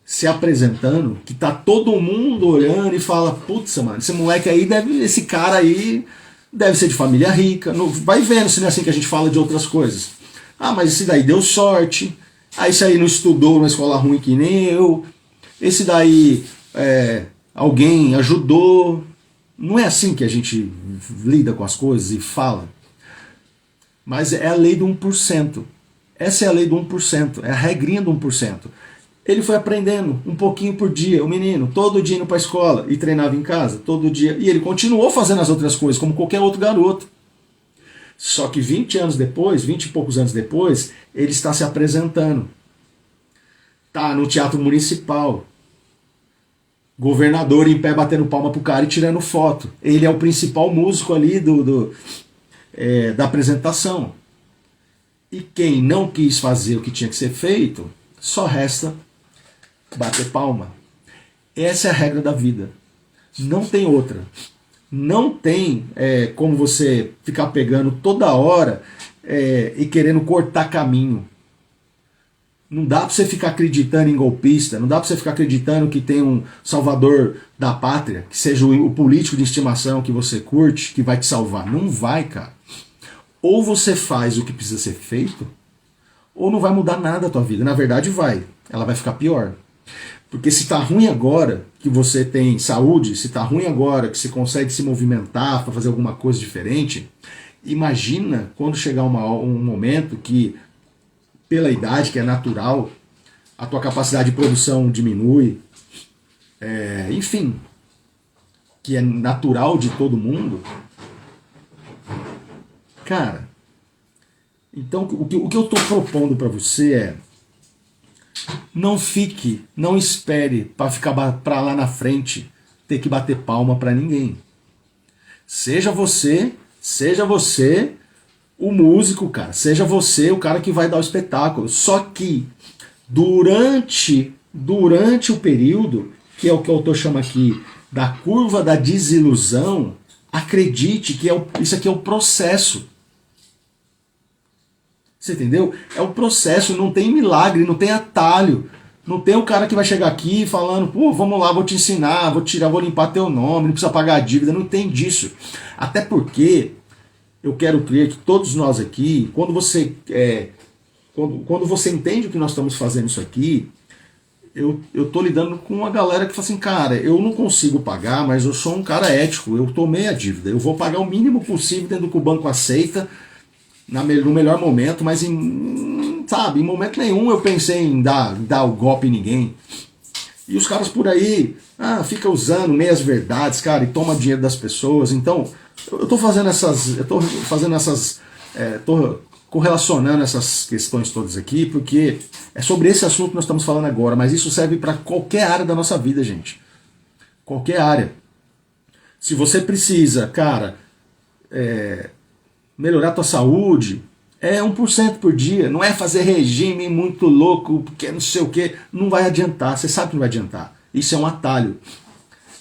se apresentando, que tá todo mundo olhando e fala, putz, mano, esse moleque aí esse cara aí deve ser de família rica. Vai vendo se não é assim que a gente fala de outras coisas. Ah, mas esse daí deu sorte. Ah, esse aí não estudou numa escola ruim que nem eu. Esse daí alguém ajudou. Não é assim que a gente lida com as coisas e fala. Mas é a lei do 1%. Essa é a lei do 1%. É a regrinha do 1%. Ele foi aprendendo um pouquinho por dia, o menino, todo dia indo para a escola e treinava em casa, todo dia. E ele continuou fazendo as outras coisas, como qualquer outro garoto. Só que 20 anos depois, 20 e poucos anos depois, ele está se apresentando. Tá no Teatro Municipal. Governador em pé batendo palma pro cara e tirando foto. Ele é o principal músico ali da apresentação. E quem não quis fazer o que tinha que ser feito, só resta bater palma. Essa é a regra da vida. Não tem outra. Não tem como você ficar pegando toda hora e querendo cortar caminho. Não dá pra você ficar acreditando em golpista, não dá pra você ficar acreditando que tem um salvador da pátria, que seja o político de estimação que você curte, que vai te salvar. Não vai, cara. Ou você faz o que precisa ser feito, ou não vai mudar nada a tua vida. Na verdade vai, ela vai ficar pior. Porque se tá ruim agora, que você tem saúde, se tá ruim agora, que você consegue se movimentar para fazer alguma coisa diferente, imagina quando chegar um momento que, pela idade, que é natural, a tua capacidade de produção diminui, enfim, que é natural de todo mundo. Cara, então o que eu estou propondo para você é: não espere para ficar para lá na frente ter que bater palma para ninguém. Seja você o músico, cara. Seja você o cara que vai dar o espetáculo. Só que durante o período, que é o que o autor chama aqui da curva da desilusão, acredite que isso aqui é o processo. Você entendeu? É o processo, não tem milagre, não tem atalho. Não tem o cara que vai chegar aqui falando, pô, vamos lá, vou te ensinar, vou limpar teu nome, não precisa pagar a dívida, não tem disso. Até porque eu quero crer que todos nós aqui, quando você entende o que nós estamos fazendo isso aqui, eu tô lidando com uma galera que fala assim, cara, eu não consigo pagar, mas eu sou um cara ético, eu tomei a dívida, eu vou pagar o mínimo possível dentro do que o banco aceita, no melhor momento, mas em momento nenhum eu pensei em dar o golpe em ninguém. E os caras por aí, fica usando meias verdades, cara, e toma dinheiro das pessoas. Então, eu tô correlacionando essas questões todas aqui, porque é sobre esse assunto que nós estamos falando agora, mas isso serve para qualquer área da nossa vida, gente. Qualquer área. Se você precisa, cara, melhorar a tua saúde, 1% por dia, não é fazer regime muito louco, porque não sei o que, não vai adiantar, você sabe que não vai adiantar, isso é um atalho.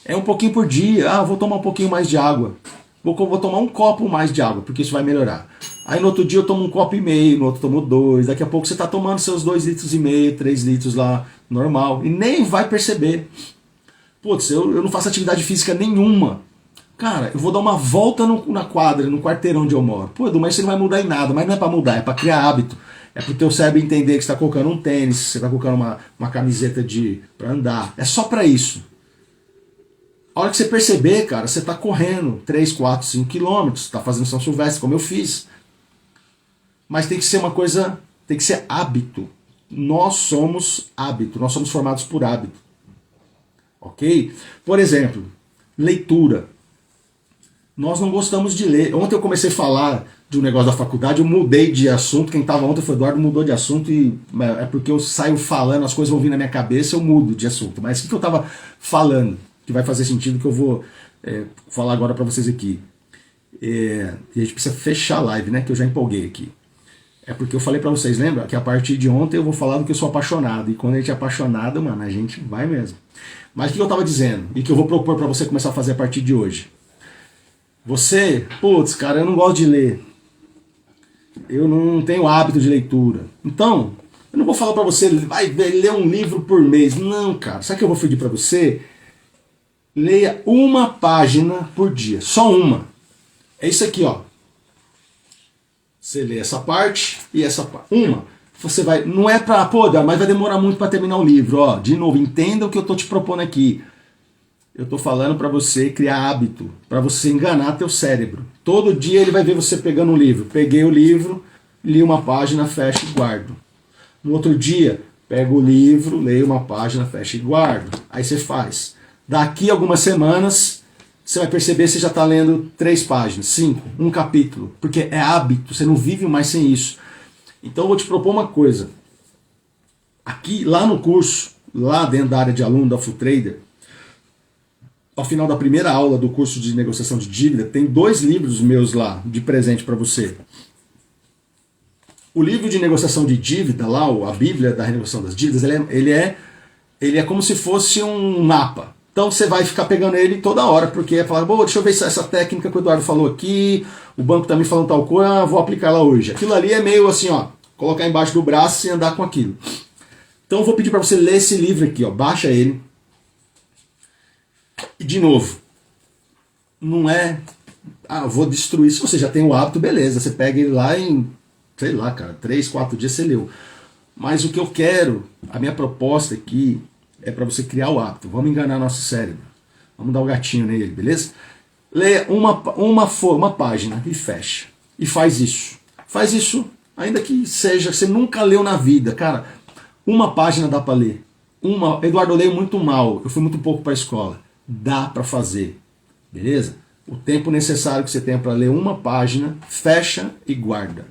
É um pouquinho por dia, vou tomar um pouquinho mais de água, vou tomar um copo mais de água, porque isso vai melhorar. Aí no outro dia eu tomo 1,5 copo, no outro tomo 2, daqui a pouco você está tomando seus 2,5 litros, 3 litros lá, normal, e nem vai perceber. Putz, eu não faço atividade física nenhuma. Cara, eu vou dar uma volta na quadra, no quarteirão onde eu moro. Pô, Edu, mas isso não vai mudar em nada. Mas não é pra mudar, é pra criar hábito. É pro teu cérebro entender que você tá colocando um tênis, você tá colocando uma camiseta pra andar. É só pra isso. A hora que você perceber, cara, você tá correndo 3, 4, 5 quilômetros, tá fazendo São Silvestre, como eu fiz. Mas tem que ser uma coisa, tem que ser hábito. Nós somos hábito, nós somos formados por hábito. Ok? Por exemplo, leitura. Nós não gostamos de ler. Ontem eu comecei a falar de um negócio da faculdade, eu mudei de assunto. Quem estava ontem foi o Eduardo, mudou de assunto, e é porque eu saio falando, as coisas vão vir na minha cabeça, eu mudo de assunto. Mas o que eu estava falando, que vai fazer sentido, que eu vou falar agora para vocês aqui. E a gente precisa fechar a live, né? Que eu já empolguei aqui. É porque eu falei pra vocês, lembra? Que a partir de ontem eu vou falar do que eu sou apaixonado. E quando a gente é apaixonado, mano, a gente vai mesmo. Mas o que eu tava dizendo? E que eu vou propor pra você começar a fazer a partir de hoje. Você, putz, cara, eu não gosto de ler. Eu não tenho hábito de leitura. Então, eu não vou falar pra você, vai ler um livro por mês. Não, cara. Sabe o que eu vou pedir pra você? Leia uma página por dia. Só uma. É isso aqui, ó. Você lê essa parte e essa parte. Uma. Você vai. Não é pra. Pô, mas vai demorar muito pra terminar o livro. Ó, de novo, entenda o que eu tô te propondo aqui. Eu tô falando pra você criar hábito, pra você enganar teu cérebro. Todo dia ele vai ver você pegando um livro. Peguei o livro, li uma página, fecho e guardo. No outro dia, pego o livro, leio uma página, fecho e guardo. Aí você faz. Daqui a algumas semanas, você vai perceber que você já está lendo 3 páginas, 5, um capítulo. Porque é hábito, você não vive mais sem isso. Então eu vou te propor uma coisa. Aqui, lá no curso, lá dentro da área de aluno da Full Trader, ao final da primeira aula do curso de negociação de dívida, tem 2 livros meus lá, de presente para você. O livro de negociação de dívida, lá, a Bíblia da renegociação das dívidas, ele é como se fosse um mapa. Então você vai ficar pegando ele toda hora, porque é falar, deixa eu ver essa técnica que o Eduardo falou aqui, o banco tá me falando tal coisa, vou aplicar lá hoje. Aquilo ali é meio assim, ó, colocar embaixo do braço e andar com aquilo. Então eu vou pedir para você ler esse livro aqui, ó, baixa ele. E de novo, não é, eu vou destruir. Se você já tem o hábito, beleza, você pega ele lá em, sei lá, cara, 3, 4 dias você leu. Mas o que eu quero, a minha proposta aqui, é para você criar o hábito. Vamos enganar nosso cérebro. Vamos dar o gatinho nele, beleza? Leia uma página e fecha. E faz isso. Faz isso, ainda que seja, você nunca leu na vida. Cara, uma página dá para ler. Eduardo, eu leio muito mal, eu fui muito pouco para a escola. Dá para fazer, beleza? O tempo necessário que você tenha para ler uma página, fecha e guarda.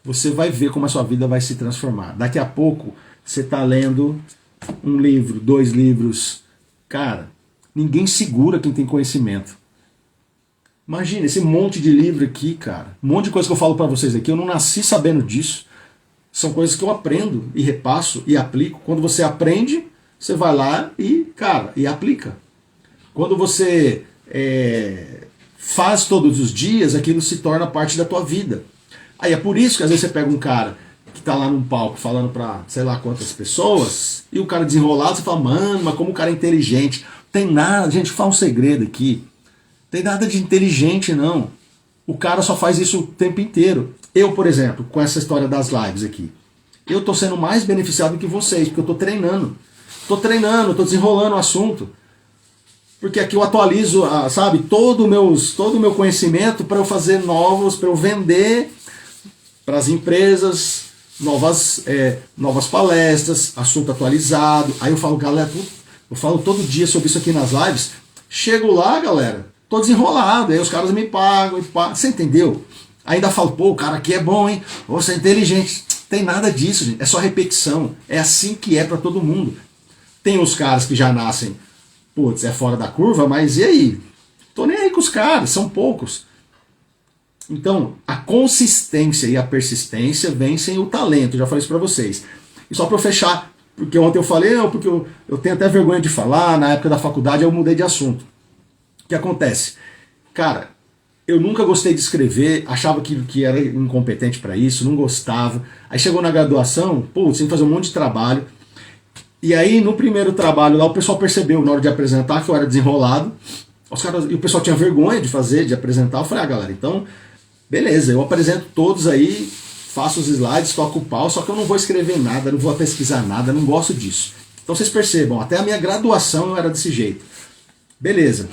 Você vai ver como a sua vida vai se transformar. Daqui a pouco, você está lendo um livro, 2 livros. Cara, ninguém segura quem tem conhecimento. Imagina, esse monte de livro aqui, cara. Um monte de coisa que eu falo para vocês aqui, eu não nasci sabendo disso. São coisas que eu aprendo e repasso e aplico. Quando você aprende, você vai lá e, cara, e aplica. Quando você faz todos os dias, aquilo se torna parte da tua vida. Aí é por isso que às vezes você pega um cara que tá lá num palco falando pra sei lá quantas pessoas, e o cara desenrolado, você fala, mano, mas como o cara é inteligente. Tem nada, gente, fala um segredo aqui. Tem nada de inteligente, não. O cara só faz isso o tempo inteiro. Eu, por exemplo, com essa história das lives aqui, eu tô sendo mais beneficiado que vocês, porque eu tô treinando. Tô desenrolando o assunto. Porque aqui eu atualizo, sabe, todo o meu conhecimento para eu fazer novos, para eu vender para as empresas, novas palestras, assunto atualizado. Aí eu falo, galera, eu falo todo dia sobre isso aqui nas lives. Chego lá, galera, tô desenrolado. Aí os caras me pagam. Você entendeu? Ainda falo, pô, o cara aqui é bom, hein? Você é inteligente. Tem nada disso, gente. É só repetição. É assim que é para todo mundo. Tem os caras que já nascem, putz, é fora da curva, mas e aí? Tô nem aí com os caras, são poucos. Então, a consistência e a persistência vencem o talento, já falei isso pra vocês. E só pra eu fechar, porque ontem eu falei, porque eu tenho até vergonha de falar, na época da faculdade eu mudei de assunto. O que acontece? Cara, eu nunca gostei de escrever, achava que era incompetente pra isso, não gostava. Aí chegou na graduação, putz, tem que fazer um monte de trabalho. E aí, no primeiro trabalho lá, o pessoal percebeu, na hora de apresentar, que eu era desenrolado. E o pessoal tinha vergonha de apresentar. Eu falei, galera, então, beleza, eu apresento todos aí, faço os slides, toco o pau, só que eu não vou escrever nada, não vou pesquisar nada, não gosto disso. Então vocês percebam, até a minha graduação eu era desse jeito. Beleza.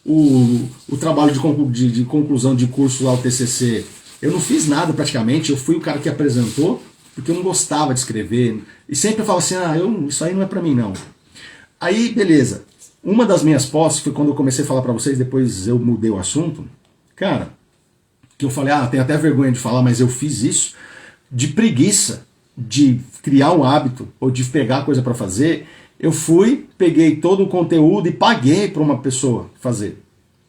O trabalho de conclusão de curso lá, o TCC, eu não fiz nada praticamente, eu fui o cara que apresentou, porque eu não gostava de escrever. E sempre eu falava assim, isso aí não é pra mim não. Aí, beleza. Uma das minhas posses, foi quando eu comecei a falar pra vocês, depois eu mudei o assunto. Cara, que eu falei, tenho até vergonha de falar, mas eu fiz isso. De preguiça, de criar um hábito, ou de pegar coisa pra fazer, eu peguei todo o conteúdo e paguei pra uma pessoa fazer.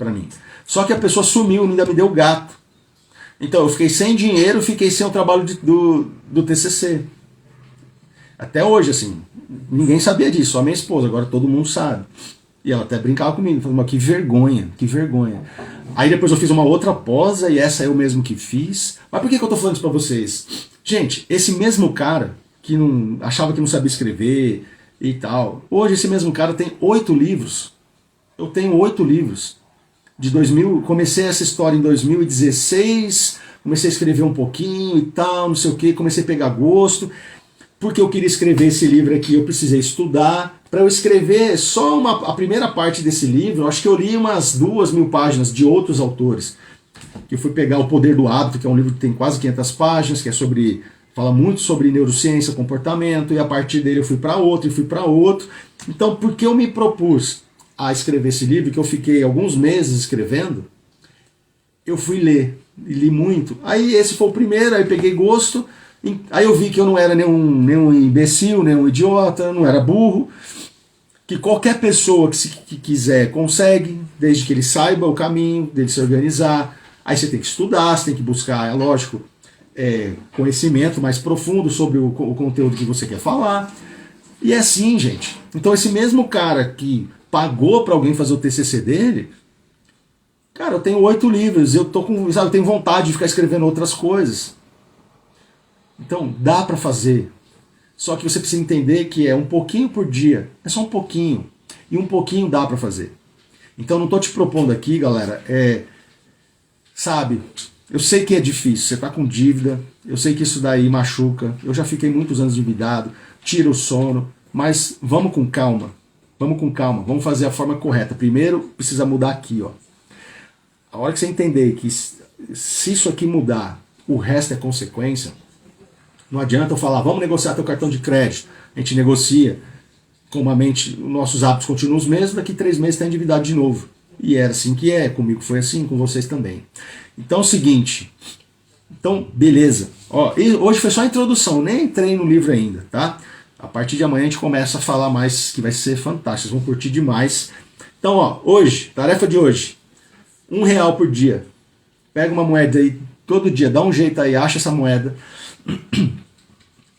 para mim. Só que a pessoa sumiu, ainda me deu gato. Então eu fiquei sem dinheiro, fiquei sem o trabalho do TCC. Até hoje, assim, ninguém sabia disso, só minha esposa, agora todo mundo sabe. E ela até brincava comigo, falando, que vergonha, que vergonha. Aí depois eu fiz uma outra pós, e essa eu mesmo que fiz. Mas por que eu tô falando isso pra vocês? Gente, esse mesmo cara, que não achava que não sabia escrever e tal, hoje esse mesmo cara tem 8 livros. Eu tenho 8 livros. De 2000, comecei essa história em 2016, comecei a escrever um pouquinho e tal, não sei o que, comecei a pegar gosto. Porque eu queria escrever esse livro aqui, eu precisei estudar. Para eu escrever só a primeira parte desse livro, acho que eu li umas 2.000 páginas de outros autores. Que eu fui pegar O Poder do Hábito, que é um livro que tem quase 500 páginas, que é fala muito sobre neurociência, comportamento, e a partir dele eu fui para outro, e fui para outro. Então, porque eu me propus a escrever esse livro, que eu fiquei alguns meses escrevendo, eu fui ler, e li muito. Aí esse foi o primeiro, aí peguei gosto. Aí eu vi que eu não era nenhum imbecil, nenhum idiota, não era burro, que qualquer pessoa que quiser consegue, desde que ele saiba o caminho, dele se organizar. Aí você tem que estudar, você tem que buscar, é lógico, conhecimento mais profundo sobre o conteúdo que você quer falar. E é assim, gente. Então esse mesmo cara que pagou para alguém fazer o TCC dele, cara, eu tenho 8 livros, eu tenho vontade de ficar escrevendo outras coisas. Então, dá para fazer. Só que você precisa entender que é um pouquinho por dia. É só um pouquinho. E um pouquinho dá para fazer. Então, não estou te propondo aqui, galera, sabe, eu sei que é difícil. Você está com dívida. Eu sei que isso daí machuca. Eu já fiquei muitos anos endividado. Tira o sono. Mas vamos com calma. Vamos com calma. Vamos fazer a forma correta. Primeiro, precisa mudar aqui, ó. A hora que você entender que se isso aqui mudar, o resto é consequência. Não adianta eu falar, vamos negociar teu cartão de crédito. A gente negocia, como a mente, nossos hábitos continuam os mesmos, daqui 3 meses está endividado de novo. E era assim que é, comigo foi assim, com vocês também. Então é o seguinte, então beleza. Ó, hoje foi só a introdução, nem entrei no livro ainda, tá? A partir de amanhã a gente começa a falar mais, que vai ser fantástico, vocês vão curtir demais. Então, ó, hoje, tarefa de hoje, R$1 por dia. Pega uma moeda aí, todo dia, dá um jeito aí, acha essa moeda.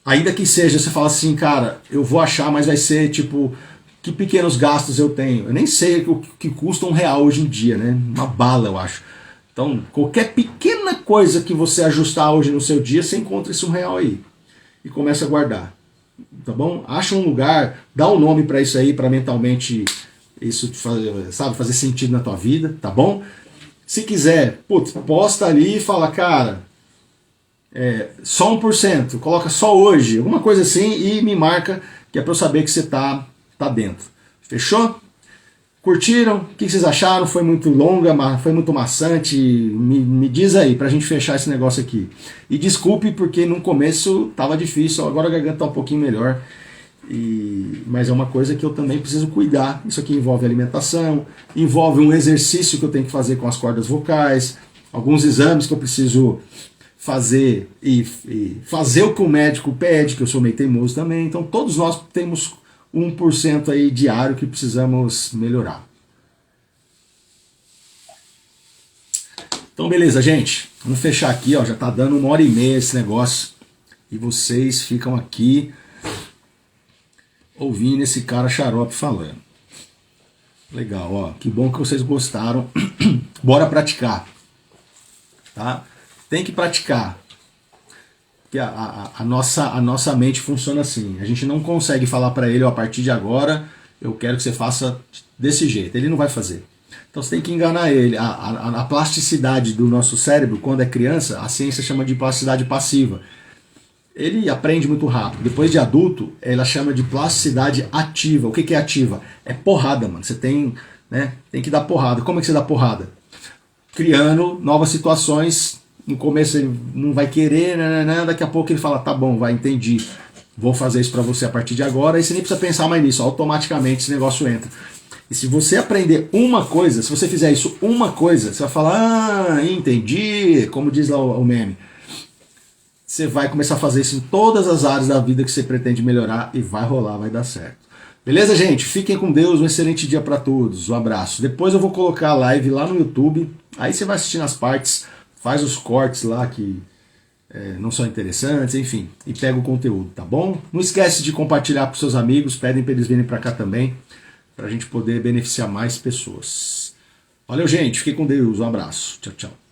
Ainda que seja, você fala assim, cara, eu vou achar, mas vai ser tipo, que pequenos gastos eu tenho. Eu nem sei o que custa R$1 hoje em dia, né? Uma bala, eu acho. Então, qualquer pequena coisa que você ajustar hoje no seu dia, você encontra esse R$1 aí. E começa a guardar. Tá bom? Acha um lugar, dá um nome para isso aí, para mentalmente isso fazer sentido na tua vida, tá bom? Se quiser, putz, posta ali e fala, cara, só 1%, coloca só hoje, alguma coisa assim, e me marca, que é para eu saber que você tá dentro. Fechou? Curtiram? O que vocês acharam? Foi muito longa, foi muito maçante? Me diz aí, pra gente fechar esse negócio aqui. E desculpe, porque no começo tava difícil, agora a garganta tá um pouquinho melhor. Mas é uma coisa que eu também preciso cuidar. Isso aqui envolve alimentação, envolve um exercício que eu tenho que fazer com as cordas vocais, alguns exames que eu preciso fazer e fazer o que o médico pede, que eu sou meio teimoso também. Então todos nós temos 1% aí diário que precisamos melhorar. Então beleza, gente. Vamos fechar aqui, ó. Já tá dando 1h30 esse negócio. E vocês ficam aqui ouvindo esse cara xarope falando. Legal, ó. Que bom que vocês gostaram. Bora praticar. Tá? Tem que praticar. Porque a nossa mente funciona assim. A gente não consegue falar para ele, ó, a partir de agora eu quero que você faça desse jeito. Ele não vai fazer. Então você tem que enganar ele. A plasticidade do nosso cérebro, quando é criança, a ciência chama de plasticidade passiva. Ele aprende muito rápido. Depois de adulto, ela chama de plasticidade ativa. O que é ativa? É porrada, mano. Você tem que dar porrada. Como é que você dá porrada? Criando novas situações. No começo ele não vai querer, daqui a pouco ele fala, tá bom, vai, entendi. Vou fazer isso pra você a partir de agora. Aí você nem precisa pensar mais nisso, automaticamente esse negócio entra. E se você aprender uma coisa, se você fizer isso uma coisa, você vai falar, entendi, como diz lá o meme. Você vai começar a fazer isso em todas as áreas da vida que você pretende melhorar e vai rolar, vai dar certo. Beleza, gente? Fiquem com Deus, um excelente dia para todos. Um abraço. Depois eu vou colocar a live lá no YouTube. Aí você vai assistindo as partes, faz os cortes lá que não são interessantes, enfim, e pega o conteúdo, tá bom? Não esquece de compartilhar com seus amigos, pedem para eles virem para cá também, para a gente poder beneficiar mais pessoas. Valeu, gente. Fiquem com Deus. Um abraço. Tchau, tchau.